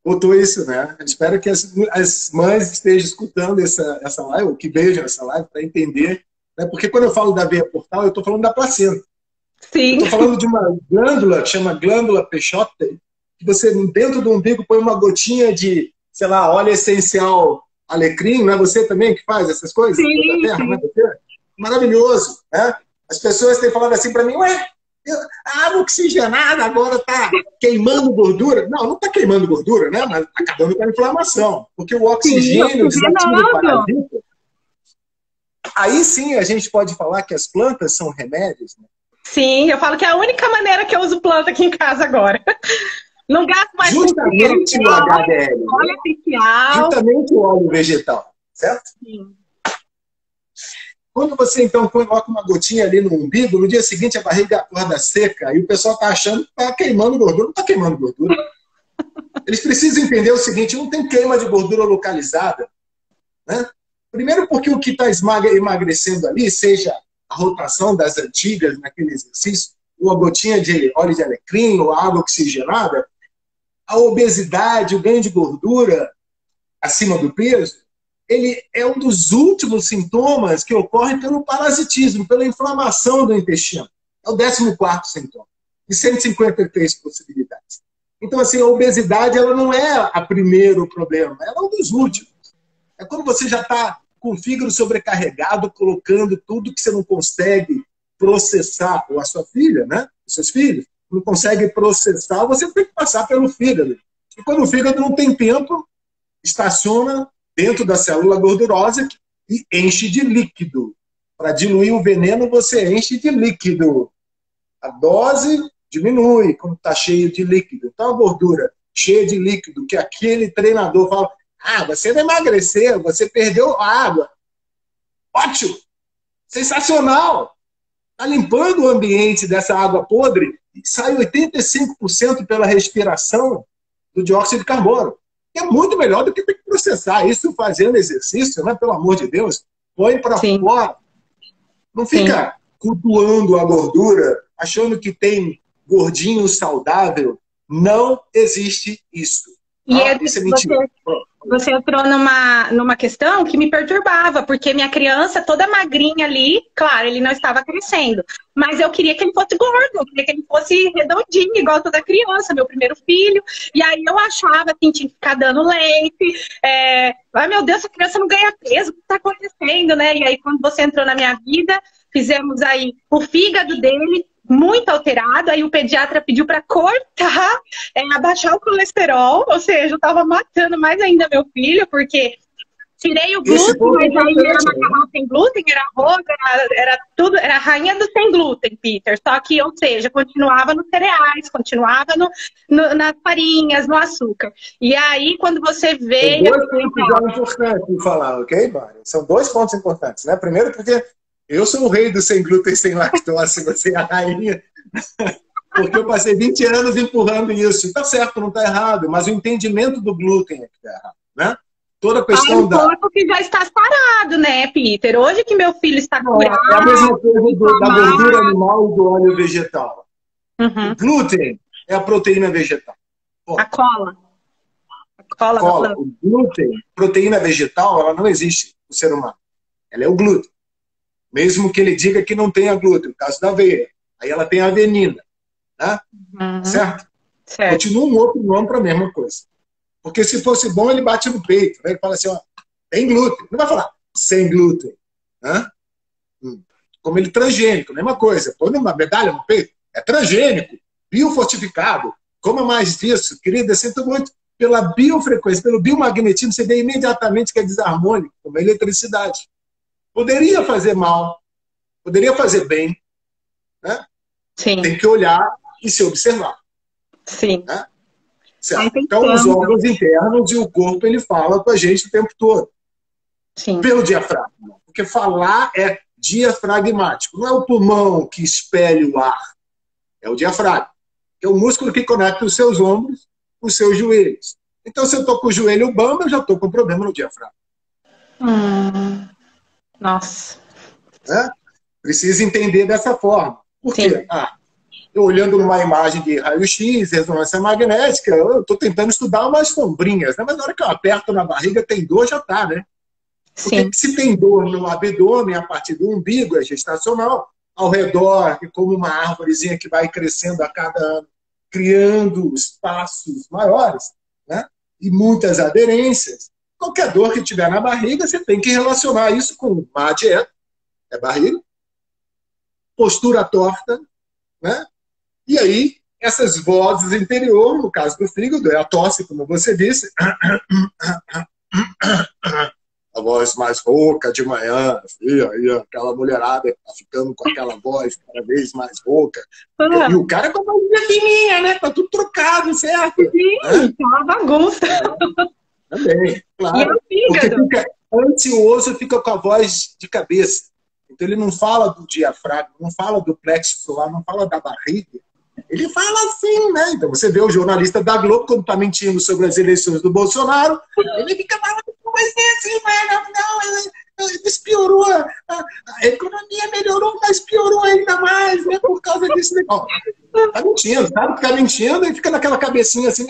botou isso, né? Espero que as mães estejam escutando essa live, ou que vejam essa live, para entender. Né? Porque quando eu falo da veia portal, eu estou falando da placenta. Sim. Eu estou falando de uma glândula que chama glândula Peychotte, que você, dentro do umbigo, põe uma gotinha de, sei lá, óleo essencial alecrim, não é você também que faz essas coisas? Sim, da terra, não é você? Maravilhoso, né? As pessoas têm falado assim para mim, ué, a água oxigenada agora está queimando gordura. Não está queimando gordura, né? Mas está acabando com a inflamação. Porque o oxigênio desativa o parasita. Aí sim a gente pode falar que as plantas são remédios, né? Sim, eu falo que é a única maneira que eu uso planta aqui em casa agora. Não gasto mais justamente o HDL. Óleo essencial. Justamente o óleo vegetal, certo? Sim. Quando você, então, coloca uma gotinha ali no umbigo, no dia seguinte a barriga acorda seca e o pessoal está achando que está queimando gordura. Não está queimando gordura. Eles precisam entender o seguinte, não tem queima de gordura localizada. Né? Primeiro porque o que está emagrecendo ali, seja a rotação das antigas naquele exercício, ou a gotinha de óleo de alecrim, ou a água oxigenada, a obesidade, o ganho de gordura acima do peso, ele é um dos últimos sintomas que ocorre pelo parasitismo, pela inflamação do intestino. É o 14º sintoma, de 153 possibilidades. Então, assim, a obesidade ela não é o primeiro problema, ela é um dos últimos. É quando você já está com o fígado sobrecarregado, colocando tudo que você não consegue processar, ou a sua filha, né? Os seus filhos, não consegue processar, você tem que passar pelo fígado. E quando o fígado não tem tempo, estaciona dentro da célula gordurosa e enche de líquido. Para diluir o veneno, você enche de líquido. A dose diminui quando está cheio de líquido. Então, a gordura cheia de líquido, que aquele treinador fala, você não emagreceu, você perdeu água. Ótimo! Sensacional! Está limpando o ambiente dessa água podre e sai 85% pela respiração do dióxido de carbono. É muito melhor do que ter que processar isso fazendo exercício, né? Pelo amor de Deus. Põe para fora. Não fica cultuando a gordura, achando que tem gordinho saudável. Não existe isso. Isso é mentira. Você entrou numa questão que me perturbava, porque minha criança toda magrinha ali, claro, ele não estava crescendo, mas eu queria que ele fosse gordo, eu queria que ele fosse redondinho, igual toda criança, meu primeiro filho, e aí eu achava que tinha que ficar dando leite, ai meu Deus, essa criança não ganha peso, o que está acontecendo, né? E aí quando você entrou na minha vida, fizemos aí o fígado dele, muito alterado, aí o pediatra pediu para cortar, abaixar o colesterol, ou seja, eu estava matando mais ainda meu filho, porque tirei o glúten, mas aí era macarrão sem glúten, era arroz, era tudo, era a rainha do sem glúten, Peter, só que, ou seja, continuava nos cereais, continuava nas farinhas, no açúcar. E aí, quando você vê... Tem dois pontos importantes de falar, ok, Mari? São dois pontos importantes, né? Primeiro porque eu sou o rei do sem glúten, sem lactose, você é a rainha. Porque eu passei 20 anos empurrando isso. Está certo, não está errado, mas o entendimento do glúten é que está errado, né? Toda a questão da... corpo que já está sarado, né, Peter? Hoje que meu filho está curado... É a mesma coisa da gordura animal e do óleo vegetal. Uhum. O glúten é a proteína vegetal. A cola. A cola. O glúten, proteína vegetal, ela não existe no ser humano. Ela é o glúten. Mesmo que ele diga que não tenha glúten, no caso da aveia. Aí ela tem a avenina. Né? Uhum. Certo? Continua um outro nome para a mesma coisa. Porque se fosse bom, ele bate no peito. Né? Ele fala assim, ó, tem glúten. Não vai falar sem glúten. Né? Como ele transgênico, mesma coisa. Põe uma medalha no peito. É transgênico, biofortificado. Coma mais disso. Querida, sinto muito. Pela biofrequência, pelo biomagnetismo, você vê imediatamente que é desarmônico, como a eletricidade. Poderia fazer mal, poderia fazer bem, né? Sim. Tem que olhar e se observar. Sim. Né? Certo? Então, os órgãos internos e o corpo, ele fala com a gente o tempo todo. Sim. Pelo diafragma. Porque falar é diafragmático. Não é o pulmão que expele o ar. É o diafragma. que é o músculo que conecta os seus ombros com os seus joelhos. Então, se eu estou com o joelho bamba, eu já estou com problema no diafragma. Nossa. Né? Precisa entender dessa forma. Por Sim. quê? Eu olhando numa imagem de raio-x, ressonância magnética, eu estou tentando estudar umas sombrinhas, né? Mas na hora que eu aperto na barriga, tem dor, já está, né? Porque se tem dor no abdômen, a partir do umbigo, é gestacional, ao redor, como uma árvorezinha que vai crescendo a cada ano, criando espaços maiores, né? E muitas aderências. Qualquer dor que tiver na barriga, você tem que relacionar isso com má dieta, é barriga, postura torta, né? E aí, essas vozes interiores, no caso do fígado, é a tosse, como você disse, a voz mais rouca de manhã, e aí aquela mulherada tá ficando com aquela voz cada vez mais rouca. E o cara com a vozinha fininha, né? Tá tudo trocado, certo? Sim, tá uma bagunça. Também, claro. E é o fígado. Porque fica ansioso, fica com a voz de cabeça. Então ele não fala do diafragma, não fala do plexo solar, não fala da barriga. Ele fala assim, né? Então você vê o jornalista da Globo, quando tá mentindo sobre as eleições do Bolsonaro, ele fica falando, vai ser assim, não, ele piorou, a economia melhorou, mas piorou ainda mais, né? Por causa disso. Tá mentindo, sabe que tá mentindo e fica naquela cabecinha assim,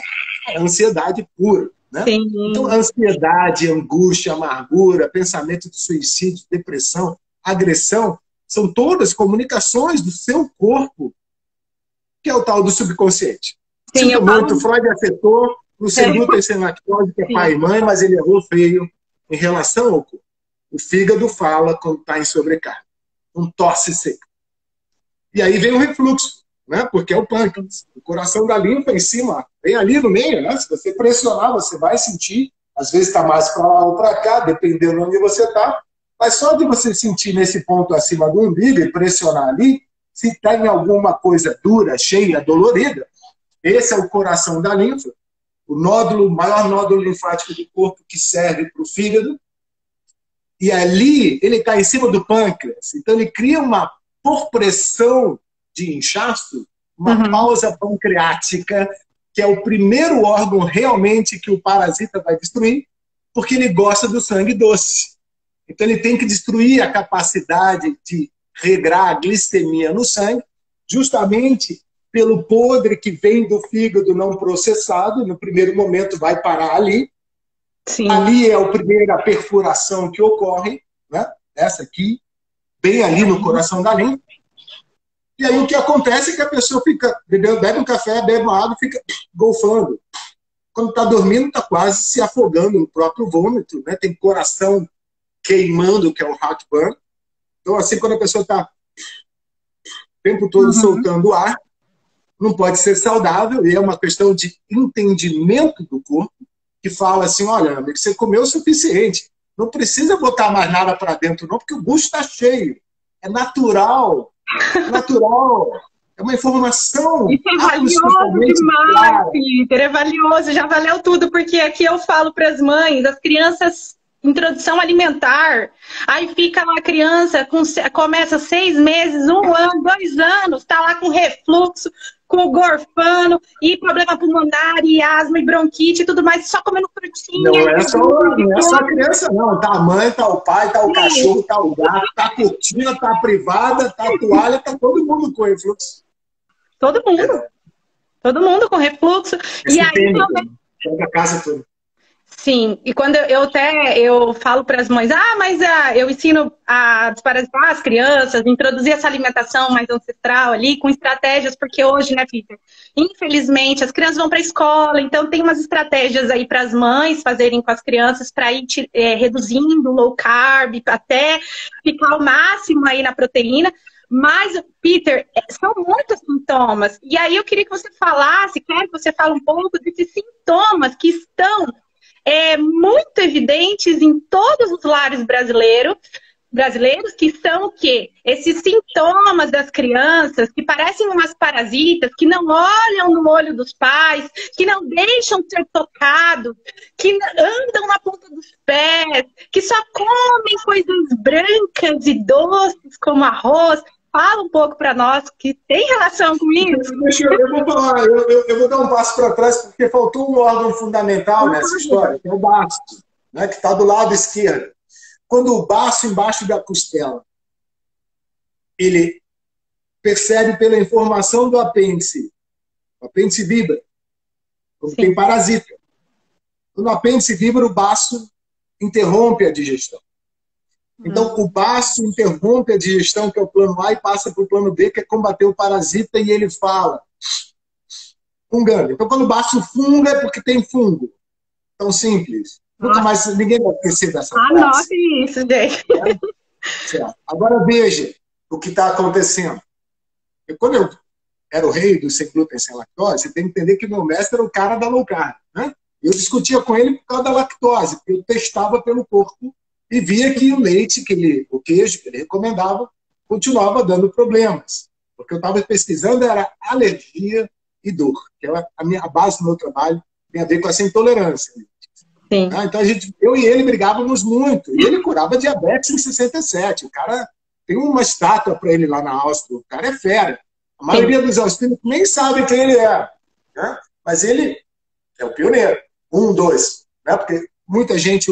ansiedade pura. Né? Então, ansiedade, angústia, amargura, pensamento de suicídio, depressão, agressão, são todas comunicações do seu corpo, que é o tal do subconsciente. Sim, Sinto muito, Freud afetou, no glúten sem lactose, que é pai e mãe, mas ele errou feio em relação ao corpo. O fígado fala quando está em sobrecarga, um tosse seco. E aí vem o refluxo, né? Porque é o pâncreas. O coração da linfa em cima, bem ali no meio, né? Se você pressionar, você vai sentir. Às vezes está mais para lá ou para cá, dependendo de onde você está. Mas só de você sentir nesse ponto acima do umbigo e pressionar ali, se tem alguma coisa dura, cheia, dolorida, esse é o coração da linfa, o maior nódulo linfático do corpo que serve para o fígado. E ali ele está em cima do pâncreas. Então ele cria por pressão de inchaço, uma pausa pancreática, que é o primeiro órgão realmente que o parasita vai destruir, porque ele gosta do sangue doce. Então ele tem que destruir a capacidade de regrar a glicemia no sangue, justamente pelo podre que vem do fígado não processado, no primeiro momento vai parar ali. Sim. Ali é a primeira perfuração que ocorre, né? Essa aqui, bem ali no coração da linfa. E aí o que acontece é que a pessoa fica, bebe um café, bebe uma água e fica golfando. Quando está dormindo, está quase se afogando no próprio vômito, né? Tem coração queimando, que é o heartburn. Então, assim, quando a pessoa está o tempo todo soltando ar, não pode ser saudável, e é uma questão de entendimento do corpo, que fala assim, olha, amigo, você comeu o suficiente, não precisa botar mais nada para dentro não, porque o bucho está cheio. É natural. Natural. É uma informação. Isso é valioso demais, Peter. É valioso. Já valeu tudo, porque aqui eu falo para as mães, as crianças, introdução alimentar, aí fica lá a criança, começa 6 meses, 1 ano, 2 anos, tá lá com refluxo, com gorfano, e problema pulmonar, e asma, e bronquite, e tudo mais, só comendo frutinha. Não é só a criança, não. Tá a mãe, tá o pai, tá o cachorro, tá o gato, tá a cortina, tá a privada, tá a toalha, tá todo mundo com refluxo. Todo mundo. Todo mundo com refluxo. E aí, toda a casa toda. Sim, e quando eu falo para as mães, mas eu ensino a desparasitar as crianças, introduzir essa alimentação mais ancestral ali, com estratégias, porque hoje, né, Peter, infelizmente as crianças vão para a escola, então tem umas estratégias aí para as mães fazerem com as crianças para ir reduzindo o low carb, até ficar ao máximo aí na proteína. Mas, Peter, são muitos sintomas. E aí eu queria que você falasse, quero que você fale um pouco desses sintomas que estão muito evidentes em todos os lares brasileiros, que são o quê? Esses sintomas das crianças que parecem umas parasitas, que não olham no olho dos pais, que não deixam ser tocados, que andam na ponta dos pés, que só comem coisas brancas e doces como arroz. Fala um pouco para nós que tem relação com isso. Eu vou falar, eu vou dar um passo para trás, porque faltou um órgão fundamental nessa história, que é o baço, né, que está do lado esquerdo. Quando o baço embaixo da costela, ele percebe pela informação do apêndice, o apêndice vibra, como tem parasita. Quando o apêndice vibra, o baço interrompe a digestão. Então, o baço interrompe a digestão, que é o plano A, e passa para o plano B, que é combater o parasita, e ele fala, fungando. Então, quando o baço funga, é porque tem fungo. Tão simples. Nunca mais, ninguém vai esquecer dessa frase. Anote isso, gente. Certo. Agora, veja o que está acontecendo. Quando eu era o rei do sem glúten, sem lactose, você tem que entender que meu mestre era o cara da low carb, né? Eu discutia com ele por causa da lactose, porque eu testava pelo corpo e via que o leite, o queijo que ele recomendava, continuava dando problemas. Porque eu estava pesquisando era alergia e dor, que é a base do meu trabalho, tem a ver com essa intolerância. Sim. Então, eu e ele brigávamos muito. E ele curava diabetes em 67. O cara tem uma estátua para ele lá na Áustria. O cara é fera. A maioria dos austríacos nem sabe quem ele é. Né? Mas ele é o pioneiro. 1, 2. Né? Porque muita gente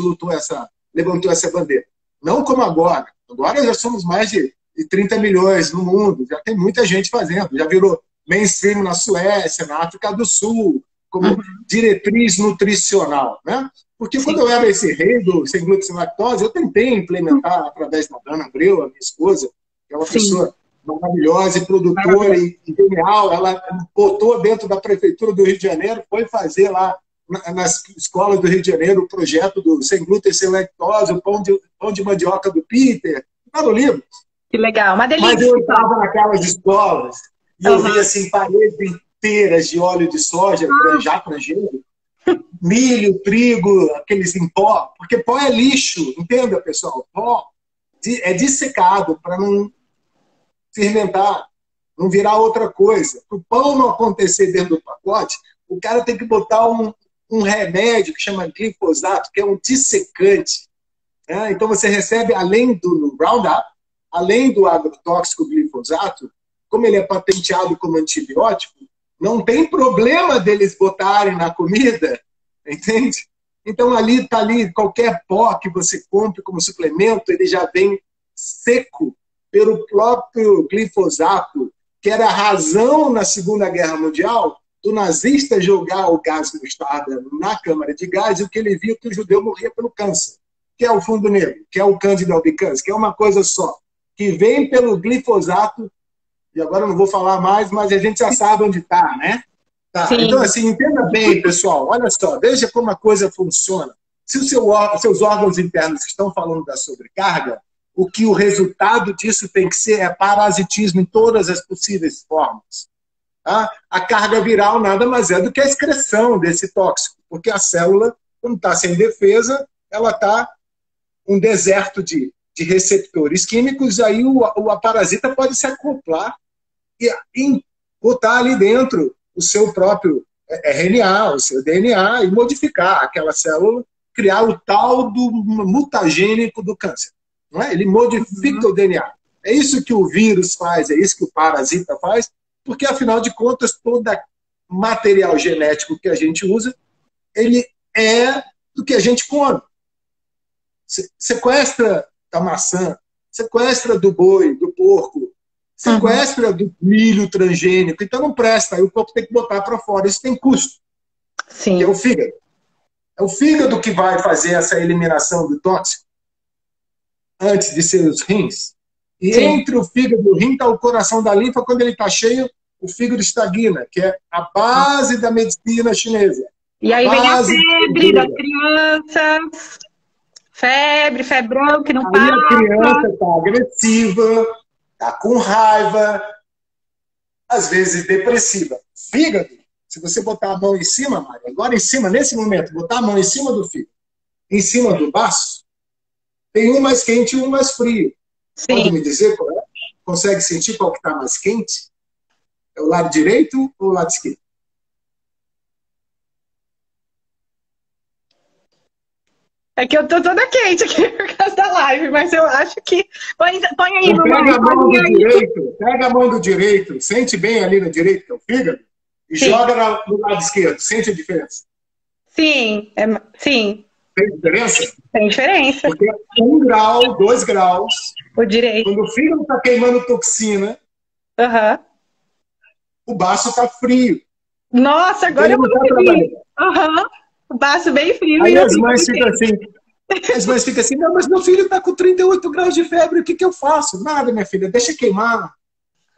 levantou essa bandeira. Não como agora. Agora já somos mais de 30 milhões no mundo. Já tem muita gente fazendo. Já virou mainstream na Suécia, na África do Sul, como diretriz nutricional. Né? Porque quando eu era esse rei do sem glúten sem lactose, eu tentei implementar através da Dana Abreu, a minha esposa, que é uma pessoa maravilhosa e produtora e genial. Ela botou dentro da prefeitura do Rio de Janeiro, foi fazer lá nas escolas do Rio de Janeiro o projeto do sem glúten sem lactose, o pão de mandioca do Peter. Está no livro. Que legal, uma delícia. Mas eu estava naquelas escolas e eu via assim, paredes inteiras de óleo de soja, já transgênico, milho, trigo, aqueles em pó, porque pó é lixo, entenda, pessoal? Pó é dissecado para não fermentar, não virar outra coisa. Para o pão não acontecer dentro do pacote, o cara tem que botar um remédio que chama glifosato, que é um dissecante. Né? Então você recebe, além do Roundup, além do agrotóxico glifosato, como ele é patenteado como antibiótico, não tem problema deles botarem na comida, entende? Então está ali qualquer pó que você compre como suplemento, ele já vem seco pelo próprio glifosato, que era a razão na Segunda Guerra Mundial do nazista jogar o gás mostarda na câmara de gás, e o que ele viu que o judeu morria pelo câncer, que é o fungo negro, que é o Candida albicans, que é uma coisa só, que vem pelo glifosato. E agora eu não vou falar mais, mas a gente já sabe onde está, né? Tá. Então, assim, entenda bem, pessoal. Olha só, veja como a coisa funciona. Se os seus órgãos internos estão falando da sobrecarga, o resultado disso tem que ser parasitismo em todas as possíveis formas. Tá? A carga viral nada mais é do que a excreção desse tóxico, porque a célula, quando está sem defesa, ela está um deserto de receptores químicos, aí a parasita pode se acoplar e botar ali dentro o seu próprio RNA, o seu DNA, e modificar aquela célula, criar o tal do mutagênico do câncer. Não é? Ele modifica o DNA. É isso que o vírus faz, é isso que o parasita faz, porque, afinal de contas, todo material genético que a gente usa, ele é do que a gente come. Sequestra da maçã, sequestra do boi, do porco, sequestra do milho transgênico, então não presta, aí o corpo tem que botar para fora, isso tem custo. Sim. Que é o fígado. É o fígado que vai fazer essa eliminação do tóxico antes de ser os rins. E entre o fígado e o rim está o coração da linfa. Quando ele está cheio, o fígado estagna, que é a base da medicina chinesa. E aí vem a febre das crianças, febrão que não passa. A criança está agressiva, está com raiva, às vezes depressiva. Fígado, se você botar a mão em cima, Mário, agora em cima, nesse momento, botar a mão em cima do fígado, em cima do baço, tem um mais quente e um mais frio. Sim. Pode me dizer qual é? Consegue sentir qual que está mais quente? É o lado direito ou o lado esquerdo? É que eu tô toda quente aqui por causa da live, mas eu acho que... Põe aí, Então, mamãe. pega a mão do direito, sente bem ali no direito, que é o fígado, e Sim. joga no lado esquerdo. Sente a diferença? Sim, sim. Tem diferença? Tem diferença. Porque 1 grau, 2 graus, O direito. quando o fígado está queimando toxina, Aham. o baço está frio. Nossa, agora eu Ele não tá consegui. trabalhando. Aham. O baço bem frio. Aí e eu as fico mães bem ficam assim, não, mas meu filho está com 38 graus de febre, o que eu faço? Nada, minha filha, deixa queimar.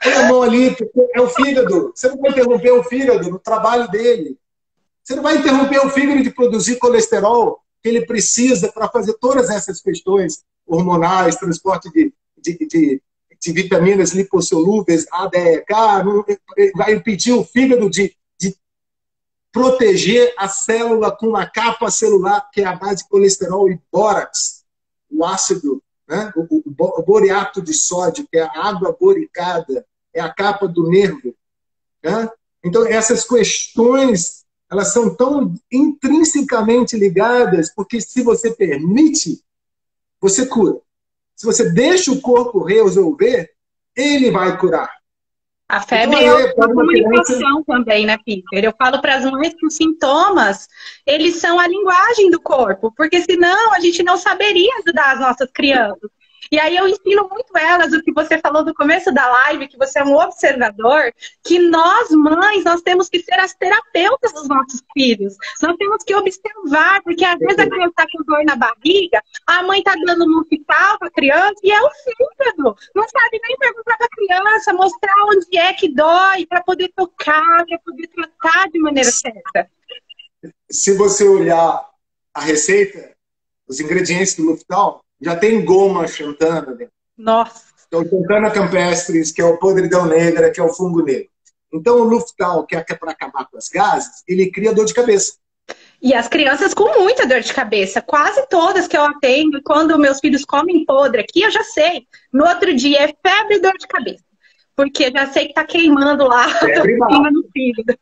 Põe a mão ali, porque é o fígado. Você não vai interromper o fígado no trabalho dele. Você não vai interromper o fígado de produzir colesterol que ele precisa para fazer todas essas questões hormonais, transporte de vitaminas lipossolúveis, ADEK, vai impedir o fígado de proteger a célula com uma capa celular que é a base de colesterol e bórax, o ácido, né? O boreato de sódio, que é a água boricada, é a capa do nervo. Né? Então, essas questões, elas são tão intrinsecamente ligadas, porque se você permite, você cura. Se você deixa o corpo resolver, ele vai curar. A febre então, é uma comunicação também, né, Peter? Eu falo para as mães que os sintomas, eles são a linguagem do corpo, porque senão a gente não saberia ajudar as nossas crianças. E aí eu ensino muito elas o que você falou no começo da live, que você é um observador, que nós, mães, nós temos que ser as terapeutas dos nossos filhos. Nós temos que observar, porque às vezes a criança está com dor na barriga, a mãe está dando um hospital para a criança e é o fígado. Não sabe nem perguntar para a criança, mostrar onde é que dói, para poder tocar, para poder tratar de maneira certa. Se você olhar a receita, os ingredientes do Luftal, já tem goma xantana dentro. Nossa. Então, xantana campestris, que é o podridão negra, que é o fungo negro. Então, o Luftal, que é para acabar com as gases, ele cria dor de cabeça. E as crianças com muita dor de cabeça, quase todas que eu atendo, quando meus filhos comem podre aqui, eu já sei. No outro dia é febre e dor de cabeça. Porque já sei que tá queimando lá no fígado.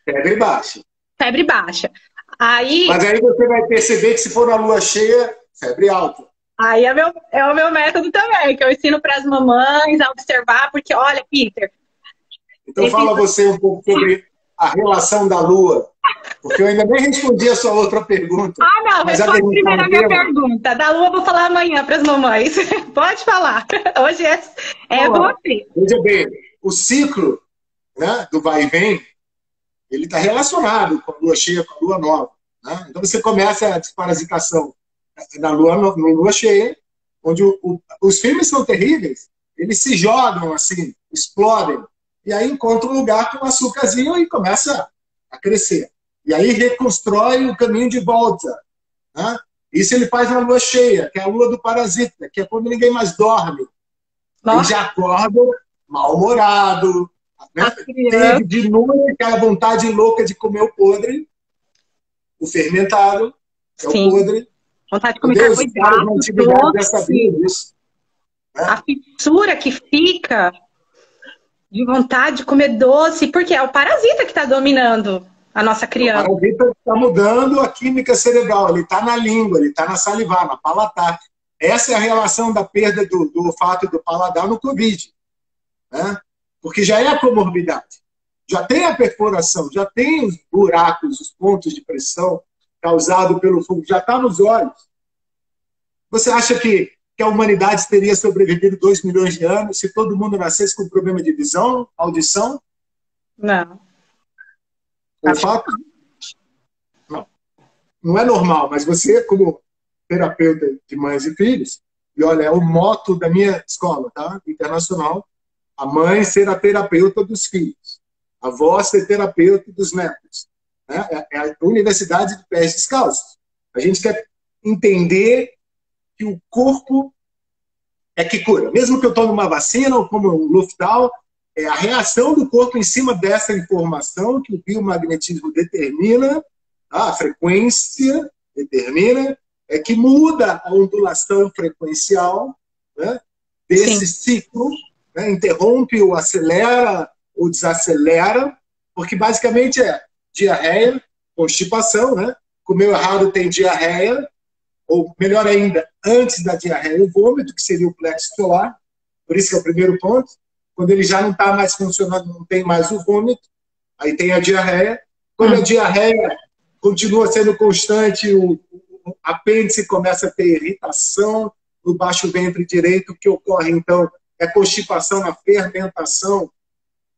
Febre baixa. Febre baixa. Aí... Mas aí você vai perceber que se for na lua cheia, febre alta. Aí é o meu método também, que eu ensino para as mamães a observar, porque, olha, Peter... Então fala você um pouco sobre a relação da lua, porque eu ainda nem respondi a sua outra pergunta. Ah, não, responde primeiro a minha pergunta. Da lua eu vou falar amanhã para as mamães. Pode falar. Hoje é você. Veja bem, o ciclo, né, do vai e vem, ele está relacionado com a lua cheia, com a lua nova. Né? Então você começa a desparasitação na lua cheia, onde os filmes são terríveis, eles se jogam assim, explodem, e aí encontra um lugar com um açúcarzinho e começa a crescer. E aí reconstrói o caminho de volta. Né? Isso ele faz na lua cheia, que é a lua do parasita, que é quando ninguém mais dorme. Ele já acorda mal-humorado, né? Teve de noite aquela vontade louca de comer o podre, o fermentado, que é o podre. Vontade de comer carboidrato, doce. Né? A fissura que fica de vontade de comer doce, porque é o parasita que está dominando a nossa criança. O parasita está mudando a química cerebral, ele está na língua, ele está na salivar, na palatar. Essa é a relação da perda do olfato e do paladar no Covid. Né? Porque já é a comorbidade. Já tem a perfuração, já tem os buracos, os pontos de pressão causado pelo fungo, já está nos olhos. Você acha que a humanidade teria sobrevivido 2 milhões de anos se todo mundo nascesse com problema de visão, audição? Não. Olfato? Não. Não é normal, mas você, como terapeuta de mães e filhos, e olha, é o moto da minha escola, tá? Internacional, a mãe ser a terapeuta dos filhos, a avó ser terapeuta dos netos. Né? É a Universidade de Pés Descalços. A gente quer entender que o corpo é que cura. Mesmo que eu tome uma vacina ou como um Luftal, é a reação do corpo em cima dessa informação que o biomagnetismo determina, a frequência determina, é que muda a ondulação frequencial, né, desse ciclo, né, interrompe ou acelera ou desacelera, porque basicamente é diarreia, constipação, né? Comeu errado tem diarreia, ou melhor ainda, antes da diarreia e o vômito, que seria o plexo solar, por isso que é o primeiro ponto. Quando ele já não está mais funcionando, não tem mais o vômito, aí tem a diarreia. Quando a diarreia continua sendo constante, o apêndice começa a ter irritação no baixo ventre direito, o que ocorre, então, é constipação na fermentação,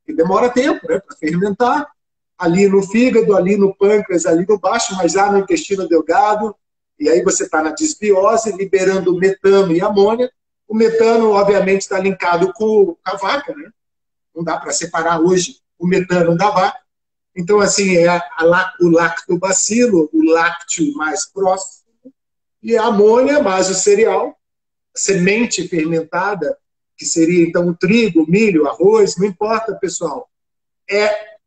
que demora tempo, né, para fermentar, ali no fígado, ali no pâncreas, ali no baixo, mas lá no intestino delgado, e aí você está na desbiose, liberando metano e amônia. O metano, obviamente, está linkado com a vaca, né? Não dá para separar hoje o metano da vaca. Então, assim, é o lactobacilo, o lácteo mais próximo, e a amônia mais o cereal, semente fermentada, que seria, então, o trigo, o milho, arroz, não importa, pessoal.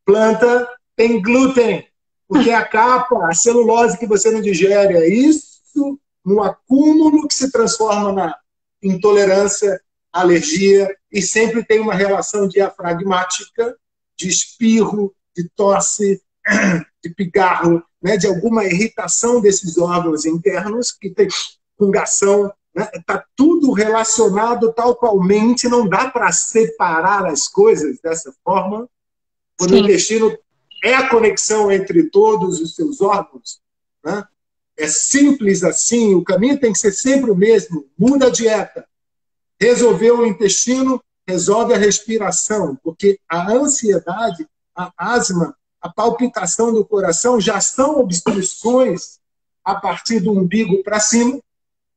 Planta tem glúten, porque a capa, a celulose que você não digere, é isso, no acúmulo que se transforma na intolerância, alergia, e sempre tem uma relação diafragmática, de espirro, de tosse, de pigarro, né, de alguma irritação desses órgãos internos, que tem fungação, né? Está tudo relacionado tal qualmente, não dá para separar as coisas dessa forma. Quando o intestino é a conexão entre todos os seus órgãos, né? É simples assim, o caminho tem que ser sempre o mesmo. Muda a dieta. Resolveu o intestino, resolve a respiração, porque a ansiedade, a asma, a palpitação do coração já são obstruções a partir do umbigo para cima.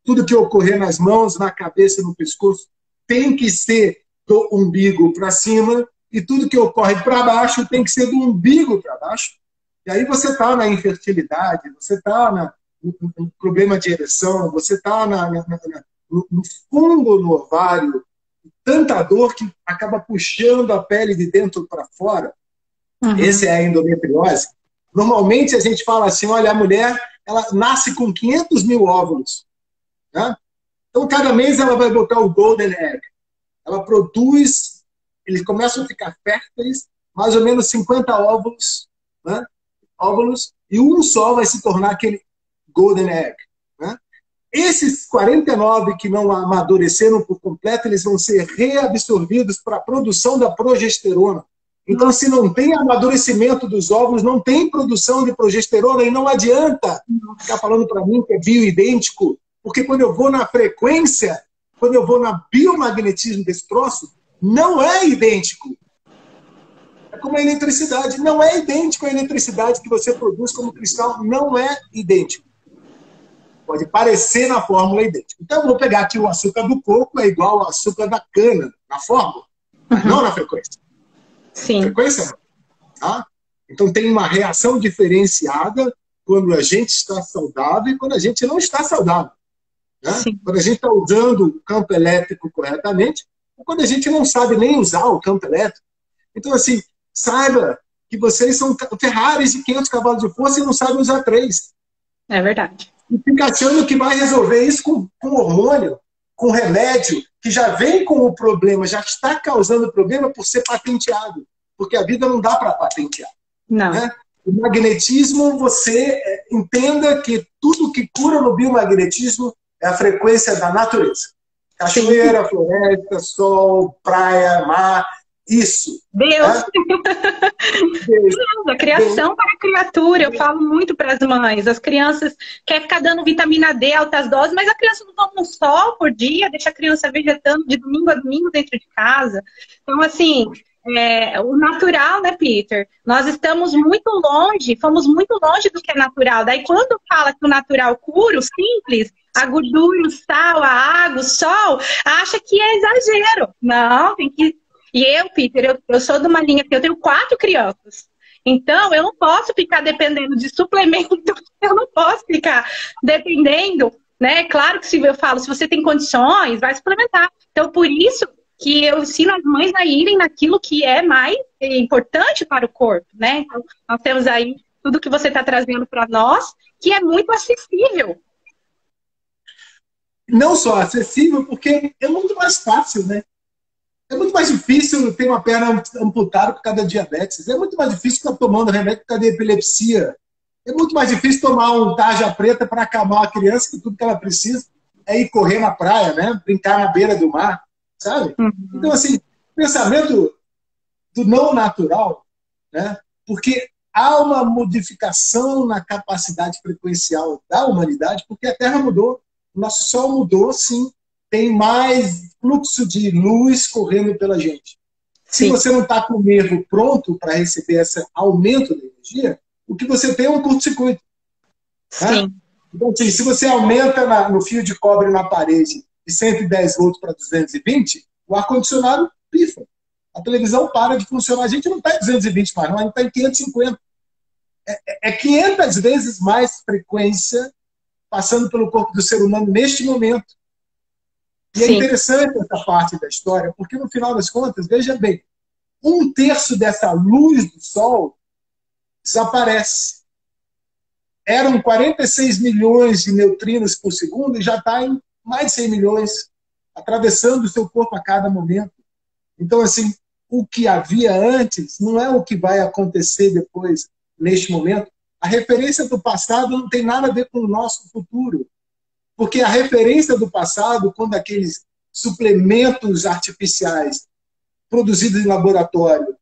Tudo que ocorrer nas mãos, na cabeça, no pescoço, tem que ser do umbigo para cima, e tudo que ocorre para baixo tem que ser do umbigo para baixo. E aí você está na infertilidade, você está no problema de ereção, você está no fungo no ovário, tanta dor que acaba puxando a pele de dentro para fora. Essa é a endometriose. Normalmente a gente fala assim, olha, a mulher ela nasce com 500 mil óvulos. Né? Então, cada mês ela vai botar o golden egg. Ela produz, eles começam a ficar férteis, mais ou menos 50 óvulos, né? Óvulos, e um só vai se tornar aquele golden egg. Né? Esses 49 que não amadureceram por completo, eles vão ser reabsorvidos para a produção da progesterona. Então, se não tem amadurecimento dos óvulos, não tem produção de progesterona, e não adianta ficar falando para mim que é bioidêntico, porque quando eu vou na frequência, quando eu vou na biomagnetismo desse troço, não é idêntico. É como a eletricidade, não é idêntico à eletricidade que você produz como cristal, não é idêntico. Pode parecer na fórmula idêntico. Então, eu vou pegar aqui o açúcar do coco, é igual ao açúcar da cana, na fórmula, mas não na frequência. Sim. Frequência, tá? Então, tem uma reação diferenciada quando a gente está saudável e quando a gente não está saudável. Né? Quando a gente está usando o campo elétrico corretamente, ou quando a gente não sabe nem usar o campo elétrico. Então, assim, saiba que vocês são Ferraris de 500 cavalos de força e não sabem usar 3. É verdade. E fica achando que vai resolver isso com hormônio, com remédio, que já vem com o problema, já está causando problema por ser patenteado. Porque a vida não dá para patentear. Não. Né? O magnetismo, você entenda que tudo que cura no biomagnetismo é a frequência da natureza. Cachoeira, floresta, sol, praia, mar, isso. Deus. Né? Deus. A criação para a criatura. Eu falo muito para as mães. As crianças querem ficar dando vitamina D, altas doses, mas a criança não toma um sol por dia, deixa a criança vegetando de domingo a domingo dentro de casa. Então, assim, o natural, né, Peter? Nós estamos muito longe, fomos muito longe do que é natural. Daí, quando fala que o natural cura, o simples, a gordura, o sal, a água, o sol, acha que é exagero. Não, tem que... E eu, Peter, eu sou de uma linha que eu tenho 4 crianças. Então, eu não posso ficar dependendo de suplemento, eu não posso ficar dependendo, né? Claro que se eu falo, se você tem condições, vai suplementar. Então, por isso que eu ensino as mães a irem naquilo que é mais importante para o corpo, né? Então, nós temos aí tudo que você está trazendo para nós, que é muito acessível. Não só acessível, porque é muito mais fácil, né? É muito mais difícil ter uma perna amputada por causa da diabetes. É muito mais difícil ficar tomando remédio por causa da epilepsia. É muito mais difícil tomar um tarja preta para acalmar a criança, que tudo que ela precisa é ir correr na praia, né? Brincar na beira do mar, sabe? Então, assim, pensamento do não natural, né? Porque há uma modificação na capacidade frequencial da humanidade, porque a Terra mudou, o nosso Sol mudou, sim, tem mais fluxo de luz correndo pela gente. Se Sim. você não está com o nervo pronto para receber esse aumento da energia, o que você tem é um curto-circuito. Né? Sim. Então, assim, se você aumenta no fio de cobre na parede de 110 volts para 220, o ar-condicionado pifa. A televisão para de funcionar. A gente não está em 220 mais, não, a gente está em 550. É 500 vezes mais frequência passando pelo corpo do ser humano neste momento. E é interessante essa parte da história, porque no final das contas, veja bem, 1/3 dessa luz do Sol desaparece. Eram 46 milhões de neutrinos por segundo e já está em mais de 100 milhões, atravessando o seu corpo a cada momento. Então, assim, o que havia antes não é o que vai acontecer depois, neste momento. A referência do passado não tem nada a ver com o nosso futuro. Porque a referência do passado, quando aqueles suplementos artificiais produzidos em laboratório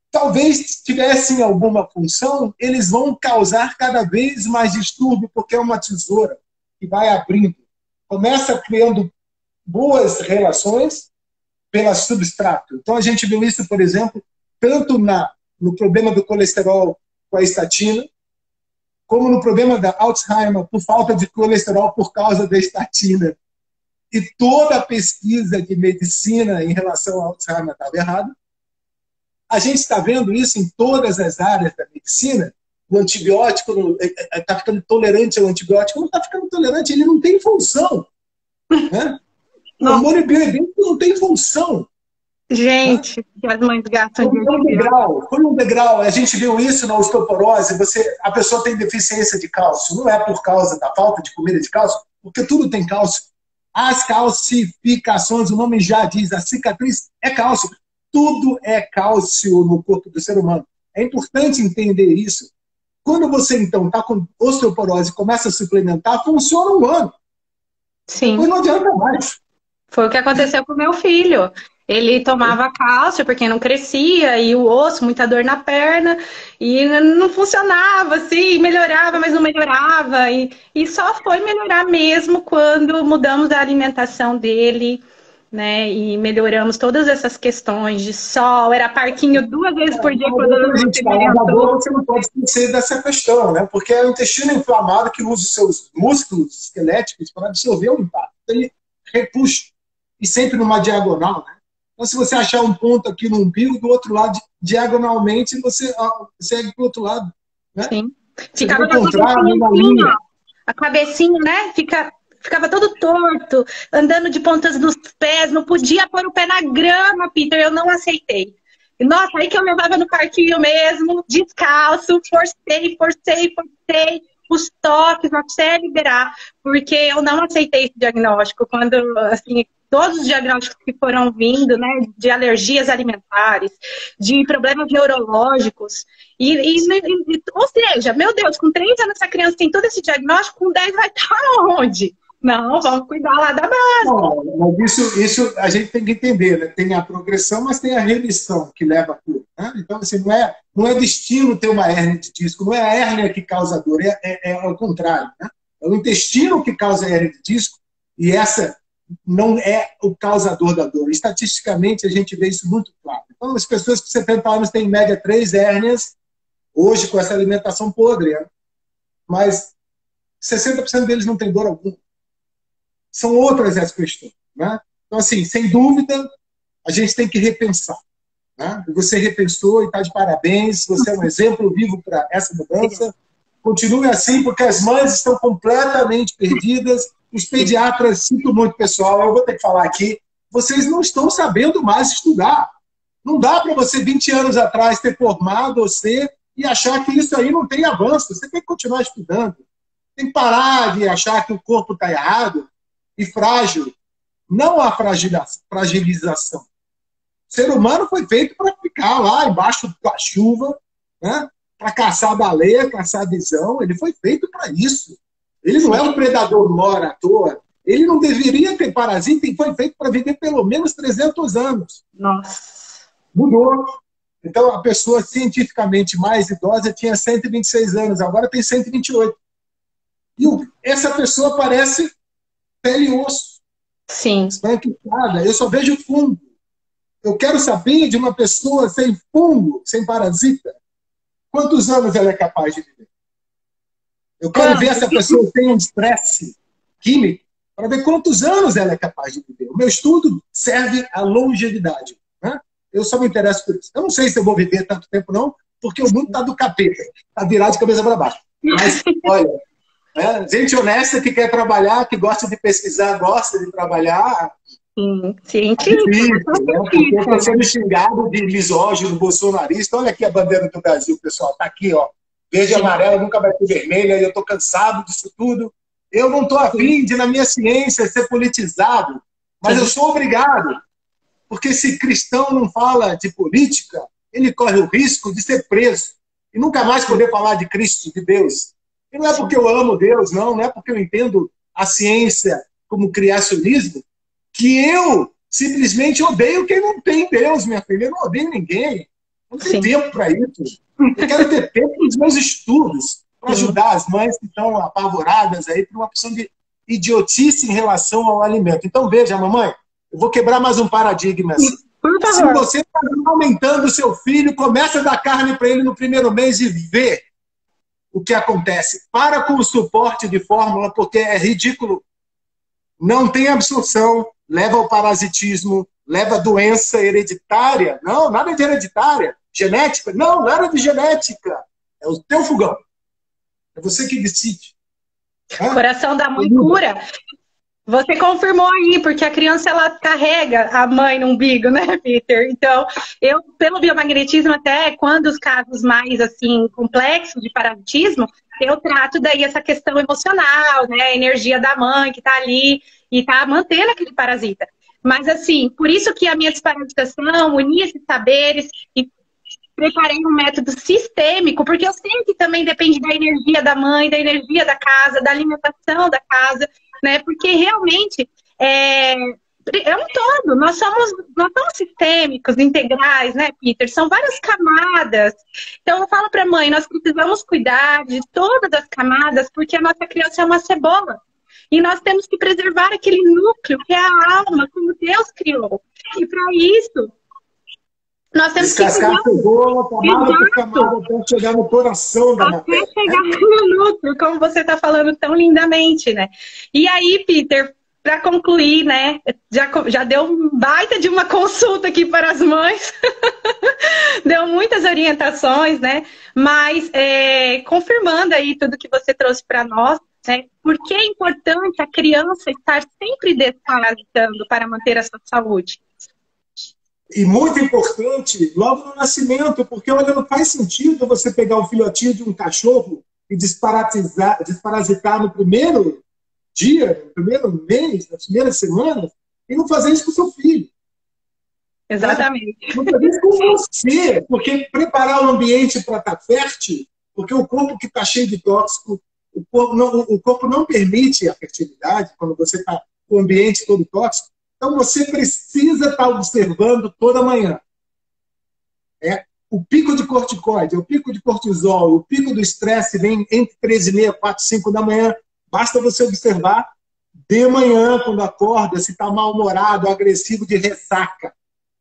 talvez tivessem alguma função, eles vão causar cada vez mais distúrbio, porque é uma tesoura que vai abrindo. Começa criando boas relações pelo substrato. Então a gente viu isso, por exemplo, tanto no problema do colesterol com a estatina, como no problema da Alzheimer por falta de colesterol por causa da estatina. E toda a pesquisa de medicina em relação ao Alzheimer estava errada. A gente está vendo isso em todas as áreas da medicina. O antibiótico está ficando tolerante ao antibiótico. Não está ficando tolerante, ele não tem função. Né? O hormônio bioidêntico não tem função. Gente, que as mães gastam de foi um degrau. A gente viu isso na osteoporose. A pessoa tem deficiência de cálcio. Não é por causa da falta de comida de cálcio, porque tudo tem cálcio. As calcificações, o nome já diz, a cicatriz é cálcio. Tudo é cálcio no corpo do ser humano. É importante entender isso. Quando você, então, está com osteoporose e começa a suplementar, funciona um ano. Sim. Depois não adianta mais. Foi o que aconteceu com o meu filho. Ele tomava cálcio porque não crescia, e o osso, muita dor na perna, e não funcionava, assim, melhorava, mas não melhorava. E só foi melhorar mesmo quando mudamos a alimentação dele, né? E melhoramos todas essas questões de sol, era parquinho 2 vezes por dia quando a gente fala da dor, você não pode esquecer dessa questão, né? Porque é o intestino inflamado que usa os seus músculos esqueléticos para absorver o impacto. Ele repuxa, e sempre numa diagonal, né? Então, se você achar um ponto aqui no umbigo, do outro lado, diagonalmente, você segue para o outro lado. Né? Sim. Você Ficava vai encontrar uma linha. A cabecinha, né? Ficava todo torto, andando de pontas dos pés, não podia pôr o pé na grama, Peter, eu não aceitei. E, nossa, aí que eu levava no parquinho mesmo, descalço, forcei os toques até liberar, porque eu não aceitei esse diagnóstico. Quando, assim, todos os diagnósticos que foram vindo, né, de alergias alimentares, de problemas neurológicos, ou seja, meu Deus, com 3 anos essa criança tem todo esse diagnóstico, com 10 vai estar onde? Não, vamos cuidar lá da base. Não, mas isso a gente tem que entender, né? Tem a progressão, mas tem a remissão que leva a cura. Né? Então, assim, não é destino ter uma hérnia de disco, não é a hérnia que causa dor, é ao contrário. Né? É o intestino que causa a hérnia de disco, e essa não é o causador da dor. Estatisticamente, a gente vê isso muito claro. Então, as pessoas com 70 anos têm, em média, 3 hérnias, hoje, com essa alimentação podre. Né? Mas 60% deles não tem dor alguma. São outras as questões. Né? Então, assim, sem dúvida, a gente tem que repensar. Né? Você repensou e está de parabéns. Você é um exemplo vivo para essa mudança. Continue assim, porque as mães estão completamente perdidas. Os pediatras, sinto muito, pessoal, eu vou ter que falar aqui, vocês não estão sabendo mais estudar. Não dá para você, 20 anos atrás, ter formado você e achar que isso aí não tem avanço. Você tem que continuar estudando. Tem que parar de achar que o corpo está errado e frágil. Não a fragilização. O ser humano foi feito para ficar lá embaixo da chuva, né? para caçar baleia, caçar visão. Ele foi feito para isso. Ele não é um predador mor à toa. Ele não deveria ter parasita e foi feito para viver pelo menos 300 anos. Nossa. Mudou. Então, a pessoa cientificamente mais idosa tinha 126 anos, agora tem 128. E essa pessoa parece pele e osso. Sim. Espanquicada. Eu só vejo fungo. Eu quero saber de uma pessoa sem fungo, sem parasita, quantos anos ela é capaz de viver. Eu quero ver se a pessoa tem um estresse químico para ver quantos anos ela é capaz de viver. O meu estudo serve à longevidade. Né? Eu só me interesso por isso. Eu não sei se eu vou viver tanto tempo, não, porque o mundo está do capeta. Está virado de cabeça para baixo. Mas, olha, gente honesta que quer trabalhar, que gosta de pesquisar, gosta de trabalhar. Sim. É difícil, né? Porque eu estou sendo xingado de misógino, bolsonarista. Olha aqui a bandeira do Brasil, pessoal. Está aqui, ó. Verde e amarela, nunca vai ter vermelha. E eu estou cansado disso tudo. Eu não estou afim de, na minha ciência, ser politizado. Mas eu sou obrigado. Porque se cristão não fala de política, ele corre o risco de ser preso. E nunca mais poder falar de Cristo, de Deus. E não é porque eu amo Deus, não é porque eu entendo a ciência como criacionismo, que eu simplesmente odeio quem não tem Deus, minha filha. Eu não odeio ninguém. Não tenho tempo para isso. Eu quero ter tempo para os meus estudos, para ajudar as mães que estão apavoradas aí por uma opção de idiotice em relação ao alimento. Então, veja, mamãe, eu vou quebrar mais um paradigma. Se você está aumentando o seu filho, começa a dar carne para ele no primeiro mês e vê o que acontece. Para com o suporte de fórmula, porque é ridículo. Não tem absorção, leva ao parasitismo, leva a doença hereditária. Não, nada de hereditária. Genética? Não, nada de genética. É o teu fogão. É você que decide. Coração da mãe cura. Você confirmou aí, porque a criança ela carrega a mãe no umbigo, né, Peter? Então, eu, pelo biomagnetismo, até quando os casos mais assim complexos de parasitismo, eu trato daí essa questão emocional, né, a energia da mãe que está ali e está mantendo aquele parasita. Mas assim, por isso que a minha desparasitação, uni esses saberes e preparei um método sistêmico, porque eu sei que também depende da energia da mãe, da energia da casa, da alimentação da casa, né? Porque realmente é um todo. Nós somos sistêmicos, integrais, né, Peter? São várias camadas. Então eu falo para a mãe, nós precisamos cuidar de todas as camadas, porque a nossa criança é uma cebola. E nós temos que preservar aquele núcleo que é a alma, como Deus criou. E para isso, nós temos que descascar a cebola, camada por camada, até chegar no coração da matéria. Até chegar no núcleo, como você está falando tão lindamente, né? E aí, Peter, para concluir, né? Já deu um baita de uma consulta aqui para as mães. Deu muitas orientações, né? Mas confirmando aí tudo que você trouxe para nós, né? Por que é importante a criança estar sempre desparasitando para manter a sua saúde? E muito importante, logo no nascimento, porque olha, não faz sentido você pegar um filhotinho de um cachorro e desparasitar no primeiro dia, no primeiro mês, nas primeiras semanas, e não fazer isso com o seu filho. Exatamente. Não fazer isso com você, porque preparar o ambiente para estar fértil, porque o corpo que está cheio de tóxico, o corpo não permite a fertilidade quando você está com o ambiente todo tóxico. Então, você precisa estar observando toda manhã. O pico de corticoide, o pico de cortisol, o pico do estresse vem entre 3h30, 4, 5 da manhã. Basta você observar de manhã, quando acorda, se está mal-humorado, agressivo, de ressaca.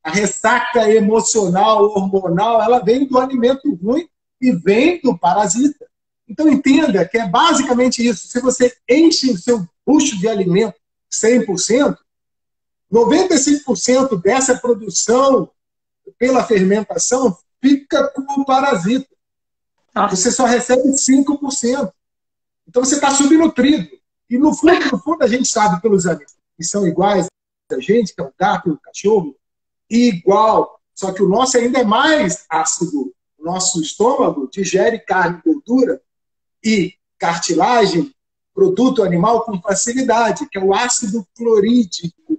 A ressaca emocional, hormonal, ela vem do alimento ruim e vem do parasita. Então, entenda que é basicamente isso. Se você enche o seu bucho de alimento 100%, 95% dessa produção pela fermentação fica com o parasita. Nossa. Você só recebe 5%. Então você está subnutrido. E no fundo a gente sabe pelos animais que são iguais a gente, que é o gato e o cachorro, igual. Só que o nosso ainda é mais ácido. O nosso estômago digere carne, gordura e cartilagem, produto animal com facilidade, que é o ácido clorídrico.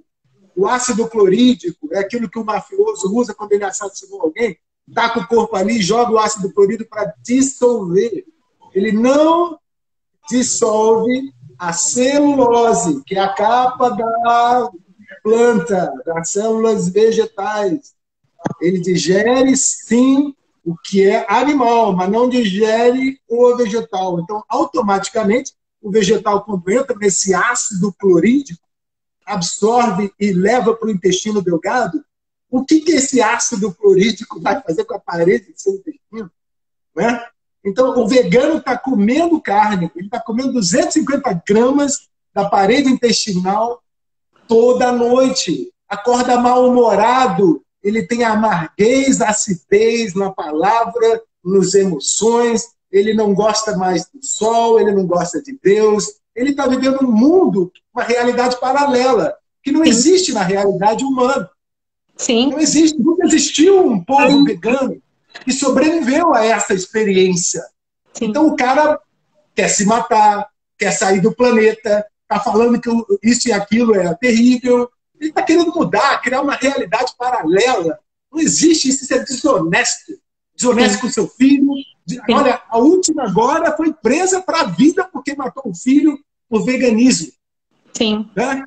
O ácido clorídrico é aquilo que o mafioso usa quando ele assassinou alguém. está com o corpo ali, joga o ácido clorídrico para dissolver. Ele não dissolve a celulose, que é a capa da planta, das células vegetais. Ele digere, sim, o que é animal, mas não digere o vegetal. Então, automaticamente, o vegetal, quando entra nesse ácido clorídrico, absorve e leva para o intestino delgado. O que esse ácido clorídrico vai fazer com a parede do seu intestino? Né? Então, o vegano está comendo carne, ele está comendo 250 gramas da parede intestinal toda noite. Acorda mal-humorado, ele tem amarguez, acidez na palavra, nas emoções, ele não gosta mais do sol, ele não gosta de Deus, ele está vivendo um mundo, uma realidade paralela, que não existe na realidade humana. Sim. Não existe, nunca existiu um povo vegano que sobreviveu a essa experiência. Sim. Então o cara quer se matar, quer sair do planeta, está falando que isso e aquilo é terrível, ele está querendo mudar, criar uma realidade paralela. Não existe isso, isso é desonesto. Desonesto com seu filho. Olha, a última agora foi presa para a vida porque matou o filho por veganismo. Sim. Né?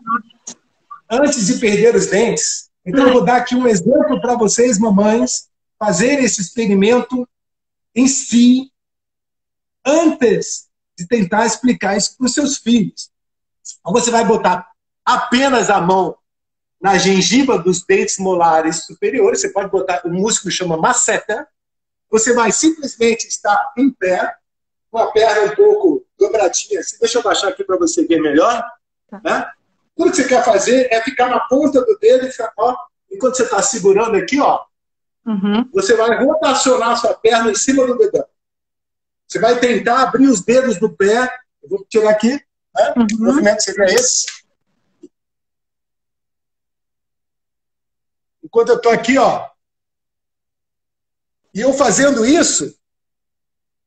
Antes de perder os dentes. Então eu vou dar aqui um exemplo para vocês, mamães, fazerem esse experimento em si, antes de tentar explicar isso para os seus filhos. Então você vai botar apenas a mão na gengiva dos dentes molares superiores, você pode botar, o músculo chama masseter, você vai simplesmente estar em pé, com a perna um pouco dobradinha assim. Deixa eu baixar aqui para você ver melhor. Né? Tudo que você quer fazer é ficar na ponta do dedo e ficar, ó, enquanto você está segurando aqui, ó, você vai rotacionar a sua perna em cima do dedão. Você vai tentar abrir os dedos do pé. Eu vou tirar aqui. Né? O movimento seria esse. Enquanto eu estou aqui, ó, e eu fazendo isso,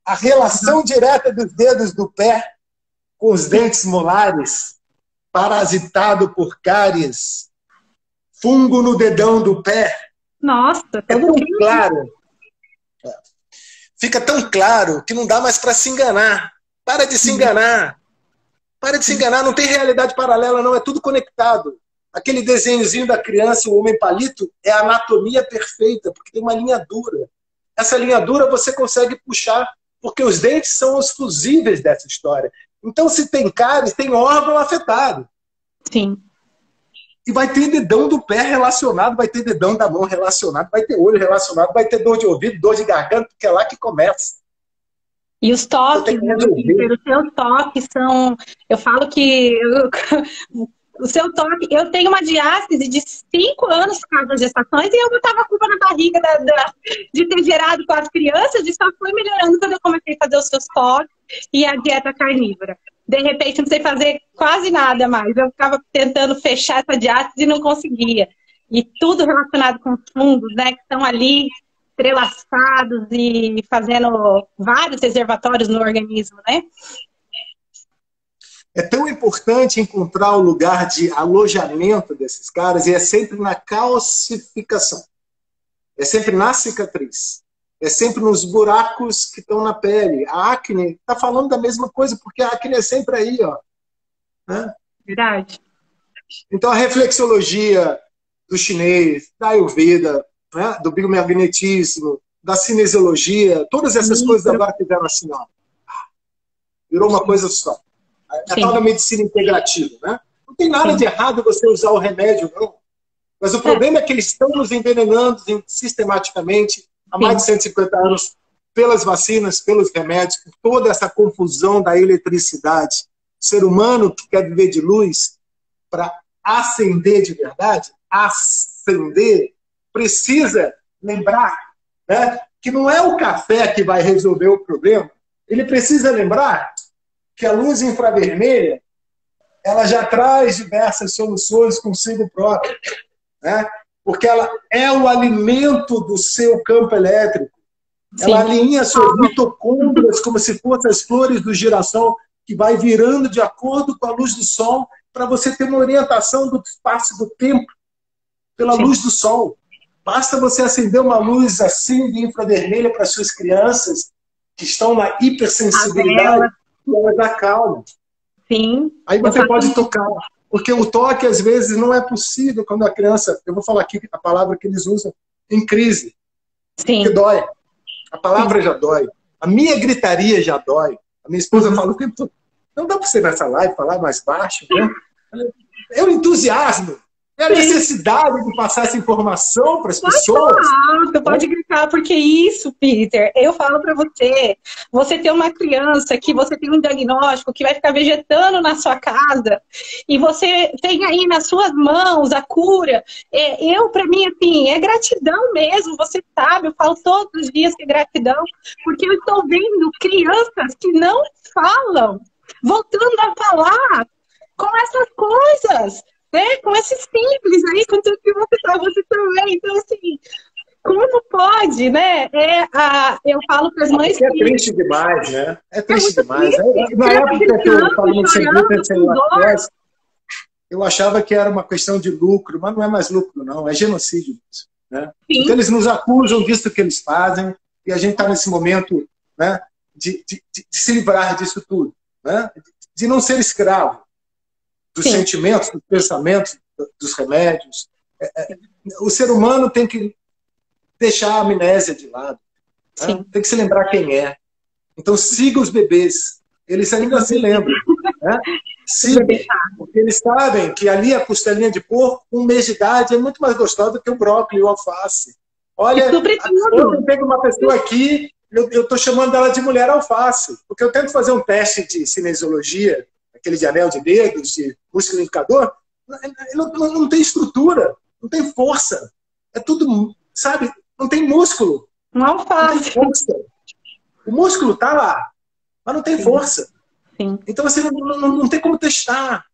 a relação direta dos dedos do pé com os dentes molares, parasitado por cáries, fungo no dedão do pé. Nossa, é tão claro. Fica tão claro que não dá mais para se enganar. Para de se enganar. Para de se enganar, não tem realidade paralela, não, é tudo conectado. Aquele desenhozinho da criança, o homem palito, é a anatomia perfeita, porque tem uma linha dura. Essa linha dura você consegue puxar, porque os dentes são os fusíveis dessa história. Então, se tem cáries, tem órgão afetado. Sim. E vai ter dedão do pé relacionado, vai ter dedão da mão relacionado, vai ter olho relacionado, vai ter dor de ouvido, dor de garganta, porque é lá que começa. E os toques, os seus toques são... Eu falo que... O seu toque... Eu tenho uma diástase de 5 anos por causa das gestações e eu botava a culpa na barriga de ter gerado 4 crianças e só foi melhorando quando eu comecei a fazer os seus toques e a dieta carnívora. De repente, não sei fazer quase nada mais. Eu ficava tentando fechar essa diástase e não conseguia. E tudo relacionado com os fungos, né? Que estão ali entrelaçados e fazendo vários reservatórios no organismo, né? É tão importante encontrar o lugar de alojamento desses caras e é sempre na calcificação. É sempre na cicatriz. É sempre nos buracos que estão na pele. A acne está falando da mesma coisa, porque a acne é sempre aí, ó. Né? Verdade. Então a reflexologia do chinês, da Ayurveda, né? Do biomagnetismo, da cinesiologia, todas essas coisas agora fizeram assim, ó. Virou uma coisa só. A tal da medicina integrativa, né? Não tem nada de errado você usar o remédio, não. Mas o problema é que eles estão nos envenenando sistematicamente há mais de 150 anos pelas vacinas, pelos remédios, por toda essa confusão da eletricidade. O ser humano que quer viver de luz, para ascender de verdade, ascender, precisa lembrar, né, que não é o café que vai resolver o problema. Ele precisa lembrar que a luz infravermelha ela já traz diversas soluções consigo própria, né? Porque ela é o alimento do seu campo elétrico. Sim. Ela alinha suas mitocôndrias como se fossem as flores do girassol que vai virando de acordo com a luz do sol para você ter uma orientação do espaço do tempo pela luz do sol. Basta você acender uma luz assim de infravermelha para suas crianças que estão na hipersensibilidade e elas acalmam. Sim. Aí você pode tocar. Porque o toque, às vezes, não é possível quando a criança... Eu vou falar aqui a palavra que eles usam, em crise. Sim. Que dói. A palavra já dói. A minha gritaria já dói. A minha esposa fala o tempo todo, não dá para você nessa live falar mais baixo, né? É o entusiasmo. É a necessidade de passar essa informação para as pessoas. Pode gritar, porque isso, Peter, eu falo para você, você tem uma criança que você tem um diagnóstico que vai ficar vegetando na sua casa e você tem aí nas suas mãos a cura. Para mim, assim, é gratidão mesmo, você sabe, eu falo todos os dias que é gratidão, porque eu estou vendo crianças que não falam, voltando a falar com essas coisas. Né? Com esses simples aí, com tudo que você também. Então, assim, como pode, né? Eu falo para as mães que... É triste demais, né? É triste demais. Triste. Na época que eu estava no serviço, eu achava que era uma questão de lucro, mas não é mais lucro, não. É genocídio. Né? Então, eles nos acusam disso que eles fazem e a gente está nesse momento, né, de se livrar disso tudo. Né? De não ser escravo dos sentimentos, dos pensamentos, dos remédios. O ser humano tem que deixar a amnésia de lado. Né? Tem que se lembrar quem é. Então, siga os bebês. Eles ainda se lembram. Né? Siga, porque eles sabem que ali a costelinha de porco, com 1 mês de idade, é muito mais gostosa do que o brócolis e o alface. Olha, eu pego uma pessoa aqui, eu estou chamando ela de mulher alface, porque eu tento fazer um teste de cinesiologia, aquele de anel de dedos, de músculo indicador, não tem estrutura, não tem força. É tudo, sabe, não tem músculo. Não faz. Força. O músculo está lá, mas não tem força. Sim. Então você não tem como testar.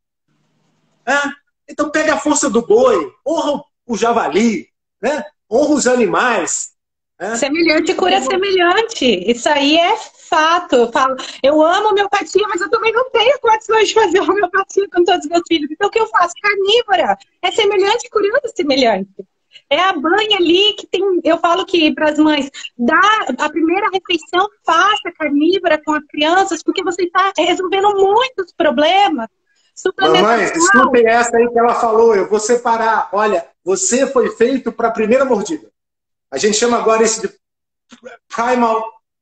Então pega a força do boi, honra o javali, né? Honra os animais. Semelhante cura semelhante. Isso aí é fato. Eu amo homeopatia, mas eu também não tenho condições de fazer homeopatia com todos os meus filhos. Então o que eu faço? Carnívora. É semelhante curando semelhante. É a banha ali que tem... Eu falo que para as mães, dá a primeira refeição, faça carnívora com as crianças, porque você está resolvendo muitos problemas. Mamãe, escutem essa aí que ela falou. Eu vou separar. Olha, você foi feito para a primeira mordida. A gente chama agora isso de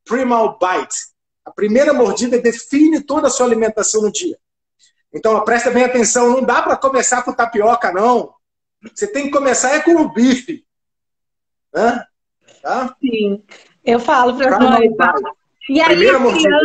primal bite. A primeira mordida define toda a sua alimentação no dia. Então, presta bem atenção. Não dá para começar com tapioca, não. Você tem que começar com o bife. Tá? Sim. Eu falo para as mães. E aí, primeira mordida.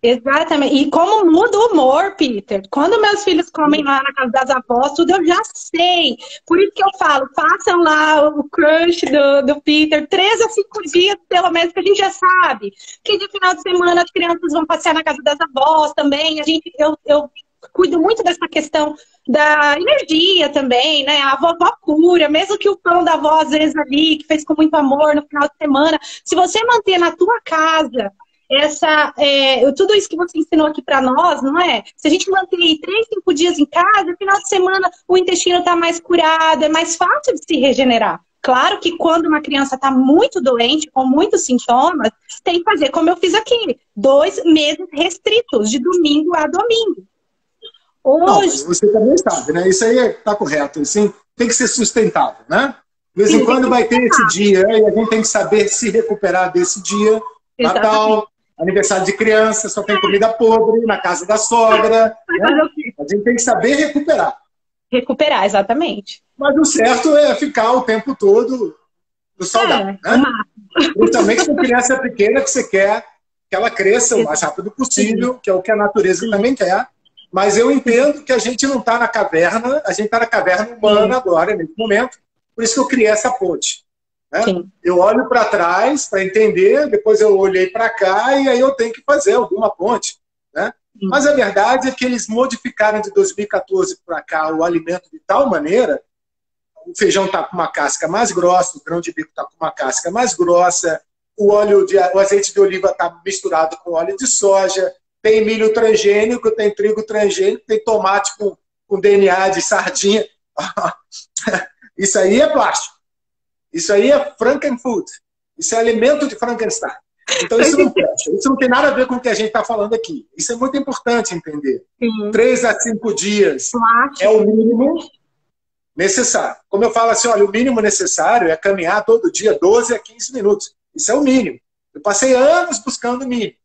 Exatamente. E como muda o humor, Peter. Quando meus filhos comem lá na casa das avós, tudo eu já sei. Por isso que eu falo, façam lá o crush do Peter, 3 a 5 dias, pelo menos, que a gente já sabe. Que de final de semana as crianças vão passear na casa das avós também. Eu cuido muito dessa questão da energia também, né? A vovó cura, mesmo que o pão da avó, às vezes, ali, que fez com muito amor no final de semana. Se você manter na tua casa tudo isso que você ensinou aqui para nós, não é? Se a gente manter 3, 5 dias em casa, no final de semana o intestino está mais curado, é mais fácil de se regenerar. Claro que quando uma criança está muito doente, com muitos sintomas, tem que fazer como eu fiz aqui, 2 meses restritos, de domingo a domingo. Hoje... Não, você também sabe, né? Isso aí está correto, assim, tem que ser sustentável, né? De vez em quando vai ter esse dia, e a gente tem que saber se recuperar desse dia. Exatamente. Natal, aniversário de criança, só tem comida podre na casa da sogra. Né? A gente tem que saber recuperar. Recuperar, exatamente. Mas o certo é ficar o tempo todo no saudável. Né? Principalmente com criança pequena, que você quer que ela cresça o mais rápido possível, que é o que a natureza também quer. Mas eu entendo que a gente não está na caverna, a gente está na caverna humana agora, nesse momento. Por isso que eu criei essa ponte. Né? Eu olho para trás para entender, depois eu olhei para cá e aí eu tenho que fazer alguma ponte. Né? Mas a verdade é que eles modificaram de 2014 para cá o alimento de tal maneira, o feijão está com uma casca mais grossa, o grão de bico está com uma casca mais grossa, o azeite de oliva está misturado com óleo de soja, tem milho transgênico, tem trigo transgênico, tem tomate com DNA de sardinha. Isso aí é plástico. Isso aí é Frankenfood. Isso é alimento de Frankenstein. Então isso não presta. Isso não tem nada a ver com o que a gente está falando aqui. Isso é muito importante entender. Sim. 3 a 5 dias é o mínimo necessário. Como eu falo assim, olha, o mínimo necessário é caminhar todo dia 12 a 15 minutos. Isso é o mínimo. Eu passei anos buscando o mínimo.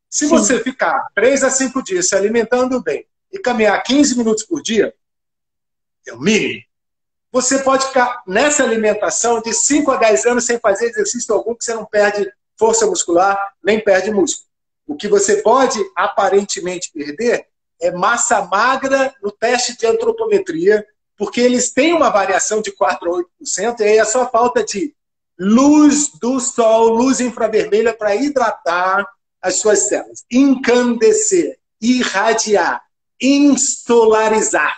Se você ficar 3 a 5 dias se alimentando bem e caminhar 15 minutos por dia, é o mínimo. Você pode ficar nessa alimentação de 5 a 10 anos sem fazer exercício algum, que você não perde força muscular, nem perde músculo. O que você pode, aparentemente, perder é massa magra no teste de antropometria, porque eles têm uma variação de 4 a 8%, e aí é só falta de luz do sol, luz infravermelha para hidratar as suas células. Incandescer, irradiar, insolarizar.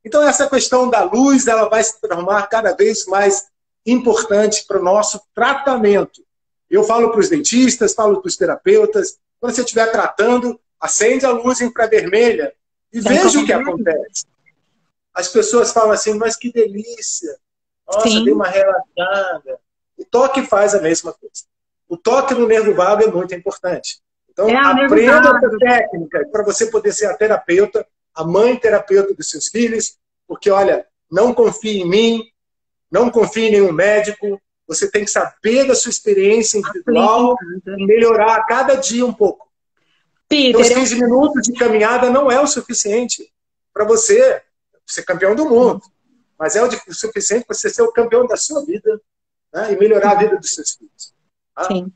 Então, essa questão da luz, ela vai se tornar cada vez mais importante para o nosso tratamento. Eu falo para os dentistas, falo para os terapeutas, quando você estiver tratando, acende a luz infravermelha e veja o que acontece. As pessoas falam assim, mas que delícia, nossa, deu uma relaxada. O toque faz a mesma coisa. O toque no nervo vago é muito importante. Então, aprenda essa técnica para você poder ser a terapeuta, a mãe terapeuta dos seus filhos, porque, olha, não confie em mim, não confie em nenhum médico, você tem que saber da sua experiência individual e melhorar a cada dia um pouco. Peter, então, os 15 minutos de caminhada não é o suficiente para você ser campeão do mundo, mas é o suficiente para você ser o campeão da sua vida, né, e melhorar a vida dos seus filhos. Tá? Sim.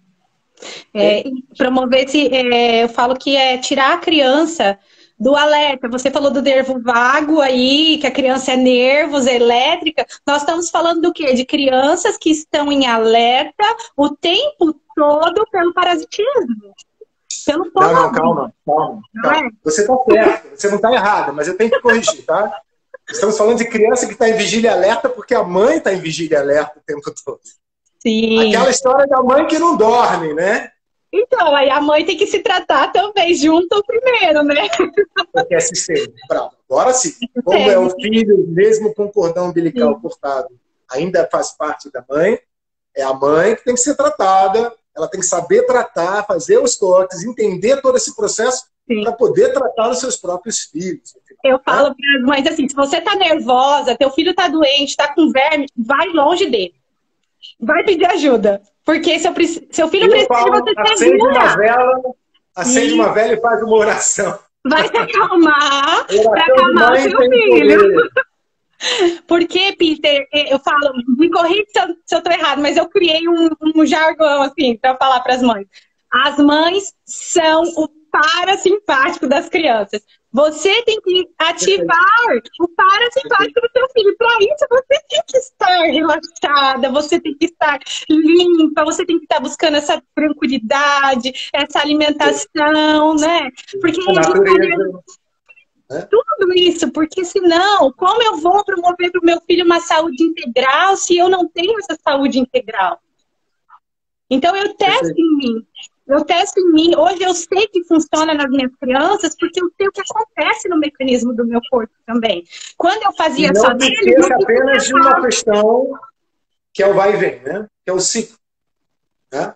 Promover eu falo que é tirar a criança do alerta. Você falou do nervo vago aí, que a criança é nervos, é elétrica. Nós estamos falando do quê? De crianças que estão em alerta o tempo todo pelo parasitismo. Pelo não, calma. Você está certo, você não está errado, mas eu tenho que corrigir, tá? Estamos falando de criança que está em vigília e alerta porque a mãe está em vigília e alerta o tempo todo. Sim. Aquela história da mãe que não dorme, né? Então, aí a mãe tem que se tratar também junto primeiro, né? Porque é sistema. Pronto. Agora sim. Como é o filho, mesmo com cordão umbilical cortado, ainda faz parte da mãe, é a mãe que tem que ser tratada, ela tem que saber tratar, fazer os toques, entender todo esse processo para poder tratar os seus próprios filhos. Eu falo para as mães assim, se você tá nervosa, teu filho tá doente, tá com verme, vai longe dele. Vai pedir ajuda. Porque seu filho precisa de você acende uma vela e faz uma oração. Vai se acalmar para acalmar o seu filho. Porque, Peter, eu falo, me corrija se eu estou errado, mas eu criei um jargão assim para falar para as mães. As mães são o parasimpático das crianças. Você tem que ativar o parasimpático do seu filho. Para isso, você tem que estar relaxada, você tem que estar limpa, você tem que estar buscando essa tranquilidade, essa alimentação, né? Porque tudo isso, porque senão, como eu vou promover para o meu filho uma saúde integral se eu não tenho essa saúde integral? Então, eu testo em mim. Hoje eu sei que funciona nas minhas crianças porque eu sei o que acontece no mecanismo do meu corpo também. Quando eu fazia só dele... Não apenas de uma questão que é o vai e vem, né? Que é o ciclo. Né?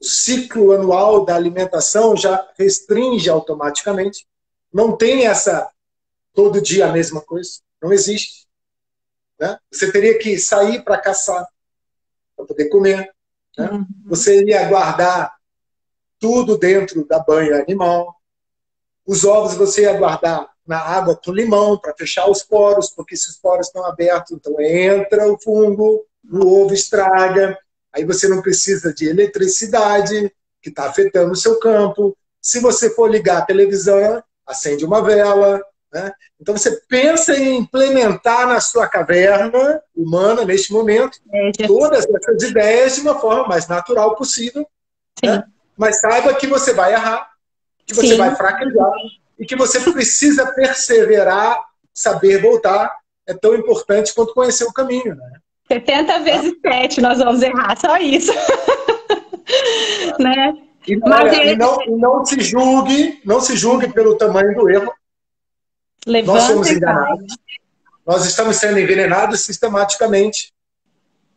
O ciclo anual da alimentação já restringe automaticamente. Não tem essa todo dia a mesma coisa. Não existe. Né? Você teria que sair para caçar, para poder comer. Né? Você ia guardar tudo dentro da banha animal. Os ovos você ia guardar na água com limão para fechar os poros, porque se os poros estão abertos, então entra o fungo, o ovo estraga. Aí você não precisa de eletricidade, que está afetando o seu campo. Se você for ligar a televisão, acende uma vela. Né? Então você pensa em implementar na sua caverna humana, neste momento, todas essas ideias de uma forma mais natural possível. Né? Mas saiba que você vai errar, que você vai fraquejar e que você precisa perseverar, saber voltar. É tão importante quanto conhecer o caminho. Né? 70 vezes 7 nós vamos errar, só isso. Né? Não se julgue pelo tamanho do erro. Nós somos enganados. Nós estamos sendo envenenados sistematicamente.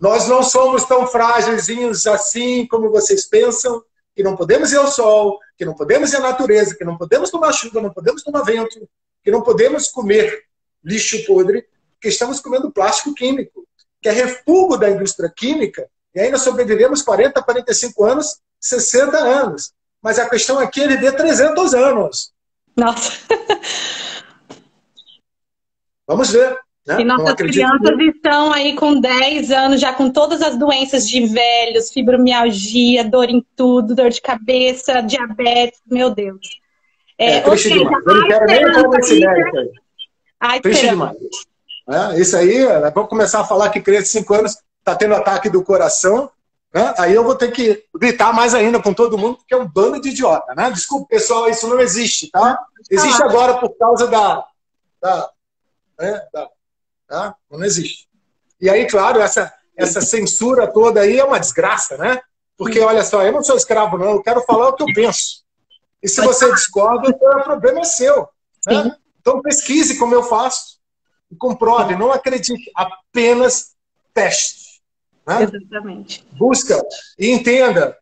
Nós não somos tão frágeis assim como vocês pensam, que não podemos ir ao sol, que não podemos ir à natureza, que não podemos tomar chuva, não podemos tomar vento, que não podemos comer lixo podre, que estamos comendo plástico químico, que é refúgio da indústria química, e ainda sobrevivemos 40, 45 anos, 60 anos. Mas a questão aqui é viver 300 anos. Nossa. Vamos ver. Né? E nossas crianças estão aí com 10 anos, já com todas as doenças de velhos, fibromialgia, dor em tudo, dor de cabeça, diabetes, meu Deus. Triste demais. Eu não quero nem entrar nesse mérito aí. Triste demais. Isso aí, vamos começar a falar que criança de 5 anos está tendo ataque do coração, né? Aí eu vou ter que gritar mais ainda com todo mundo, porque é um bando de idiota. Né? Desculpa, pessoal, isso não existe, tá? Existe agora por causa não existe. E aí, claro, essa censura toda aí é uma desgraça, né? Porque, olha só, eu não sou escravo, não, eu quero falar o que eu penso. E se você discorda, o problema é seu. Né? Então pesquise como eu faço e comprove, não acredite, apenas teste. Né? Exatamente. Busca e entenda,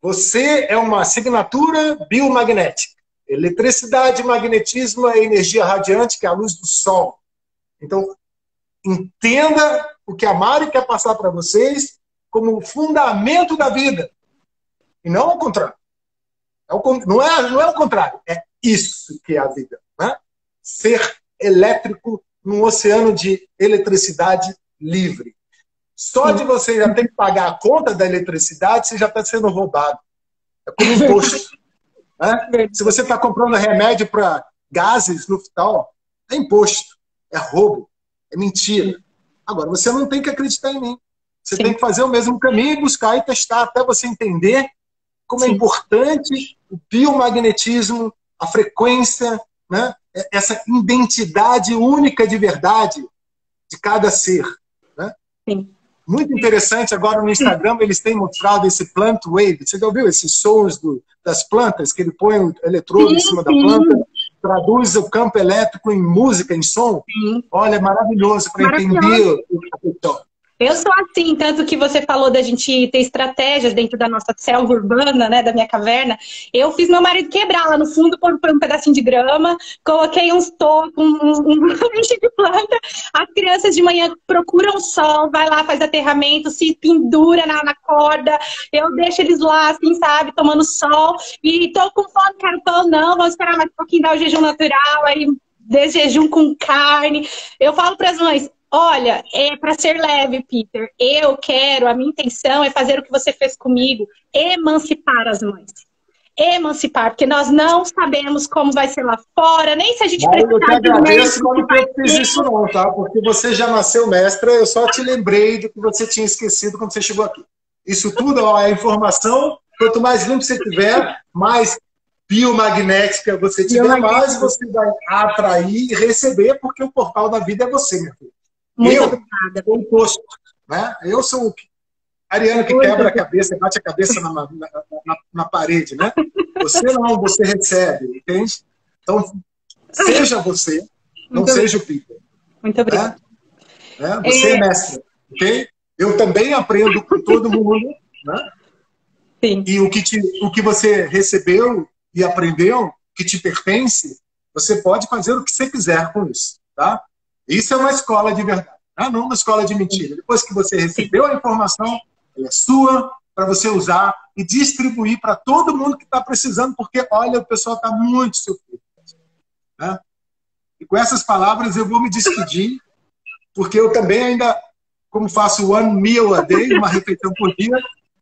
você é uma assinatura biomagnética. Eletricidade, magnetismo é energia radiante, que é a luz do sol. Então, entenda o que a Mari quer passar para vocês como fundamento da vida. E não ao contrário. Não é o contrário. É isso que é a vida. Né? Ser elétrico num oceano de eletricidade livre. Só de você já ter que pagar a conta da eletricidade, você já está sendo roubado. É como imposto. Né? Se você está comprando remédio para gases no hospital, é imposto. É roubo. É mentira. Agora, você não tem que acreditar em mim. Você tem que fazer o mesmo caminho, buscar e testar até você entender como é importante o biomagnetismo, a frequência, né? Essa identidade única de verdade de cada ser. Né? Sim. Muito interessante, agora no Instagram eles têm mostrado esse plant wave. Você já ouviu esses sons das plantas, que ele põe o eletrodo em cima da planta, traduz o campo elétrico em música, em som? Sim. Olha, é maravilhoso para entender o que está. Eu sou assim, tanto que você falou da gente ter estratégias dentro da nossa selva urbana, né, da minha caverna. Eu fiz meu marido quebrar lá no fundo, pôr um pedacinho de grama, coloquei uns tocos, um monte de planta. As crianças de manhã procuram o sol, vai lá, faz aterramento, se pendura na corda. Eu deixo eles lá, assim, sabe, tomando sol. E tô com fome, quero pão, não, vamos esperar mais um pouquinho, dar o jejum natural, aí desse jejum com carne. Eu falo para as mães, olha, é para ser leve, Peter. A minha intenção é fazer o que você fez comigo, emancipar as mães. Emancipar, porque nós não sabemos como vai ser lá fora, nem se a gente precisar. Eu te agradeço, mas não fiz isso não, tá? Porque você já nasceu mestra, eu só te lembrei do que você tinha esquecido quando você chegou aqui. Isso tudo é informação, quanto mais limpo você tiver, mais biomagnética você tiver, mais você vai atrair e receber, porque o portal da vida é você, minha filha. Muito obrigada. Sou o oposto, né? Eu sou o Ariano que quebra a cabeça, bate a cabeça na parede, né? Você não, você recebe, entende? Então, seja você, não seja o Peter. Muito obrigada. Né? Você é mestre, ok? Eu também aprendo com todo mundo, né? Sim. E o que você recebeu e aprendeu, que te pertence, você pode fazer o que você quiser com isso, tá? Isso é uma escola de verdade, não uma escola de mentira. Depois que você recebeu a informação, ela é sua, para você usar e distribuir para todo mundo que está precisando, porque, olha, o pessoal está muito sofrido. Né? E com essas palavras eu vou me despedir, porque eu também ainda, como faço one meal a day, uma refeição por dia,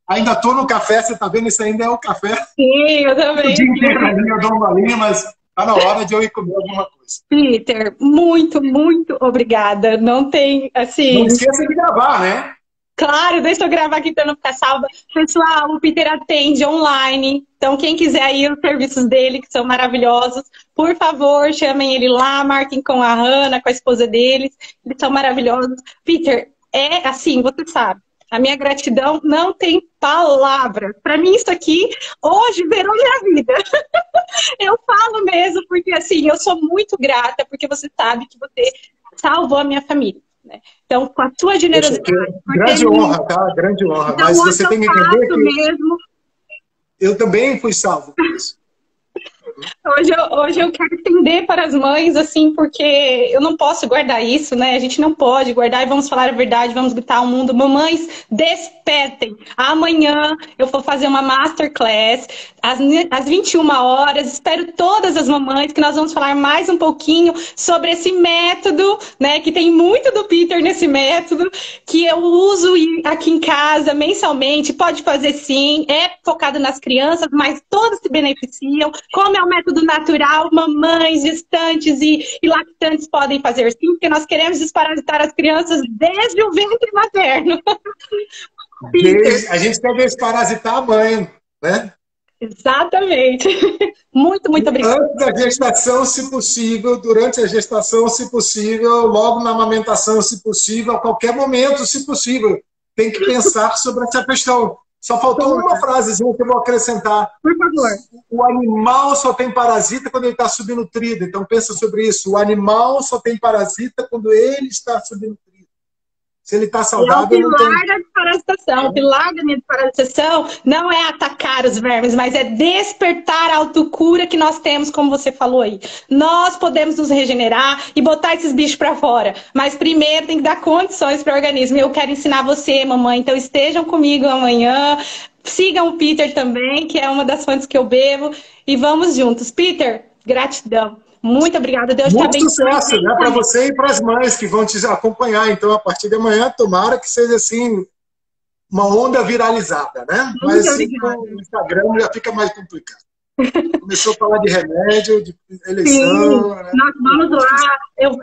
ainda estou no café, você está vendo, isso ainda é o café. Sim, eu também. O dia inteiro eu dou uma linha, mas está na hora de eu ir comer alguma coisa. Peter, muito, muito obrigada. Não tem, assim... Não esqueça de gravar, né? Claro, deixa eu gravar aqui para não ficar salva. Pessoal, o Peter atende online. Então, quem quiser ir, os serviços dele, que são maravilhosos, por favor, chamem ele lá, marquem com a Hannah, com a esposa deles. Eles são maravilhosos. Peter, é assim, você sabe. A minha gratidão não tem palavras. Para mim, isso aqui, hoje, virou minha vida. Eu falo mesmo, porque assim, eu sou muito grata, porque você sabe que você salvou a minha família. né? Então, com a sua generosidade... Grande honra, tá? Grande honra. Então, mas você tem que entender que mesmo. Eu também fui salvo por isso. Hoje eu quero estender para as mães, assim, porque eu não posso guardar isso, né? A gente não pode guardar e vamos falar a verdade, vamos gritar ao mundo. Mamães, despertem! Amanhã eu vou fazer uma masterclass às 21 horas. Espero todas as mamães que nós vamos falar mais um pouquinho sobre esse método, né? Que tem muito do Peter nesse método, que eu uso aqui em casa mensalmente. Pode fazer sim, é focado nas crianças, mas todas se beneficiam. Como é um método natural, mamães, gestantes e lactantes podem fazer sim, porque nós queremos desparasitar as crianças desde o ventre materno. A gente quer desparasitar a mãe, né? Exatamente. Muito obrigada. Antes da gestação, se possível, durante a gestação, se possível, logo na amamentação, se possível, a qualquer momento, se possível. Tem que pensar sobre essa questão. Só faltou uma frasezinha que eu vou acrescentar. Por favor. O animal só tem parasita quando ele está subnutrido. Então pensa sobre isso. O animal só tem parasita quando ele está subnutrido. Se ele está saudável, não tem... O pilar da desparasitação. O pilar da minha desparasitação não é atacar os vermes, mas é despertar a autocura que nós temos, como você falou aí. Nós podemos nos regenerar e botar esses bichos para fora. Mas primeiro tem que dar condições para o organismo. Eu quero ensinar você, mamãe. Então estejam comigo amanhã. Sigam o Peter também, que é uma das fontes que eu bebo. E vamos juntos. Peter, gratidão. Muito obrigada. Deus te abençoe. Muito sucesso, né, para você e para as mães que vão te acompanhar. Então, a partir de amanhã, tomara que seja assim, uma onda viralizada, né? Mas no Instagram já fica mais complicado. Começou a falar de remédio, de eleição. Né? Nós vamos lá.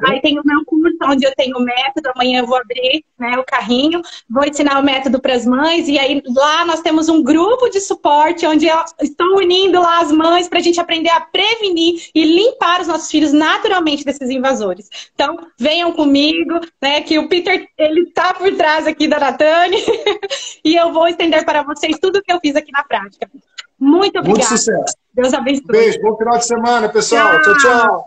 Aí tem o meu curso, onde eu tenho o método. Amanhã eu vou abrir, né, o carrinho. Vou ensinar o método para as mães. E aí lá nós temos um grupo de suporte, onde eu estou unindo lá as mães para a gente aprender a prevenir e limpar os nossos filhos naturalmente desses invasores. Então, venham comigo, né, que o Peter, ele está por trás aqui da Natane. E eu vou estender para vocês tudo o que eu fiz aqui na prática. Muito obrigada. Muito sucesso. Deus abençoe. Beijo, bom final de semana, pessoal. Tchau, tchau.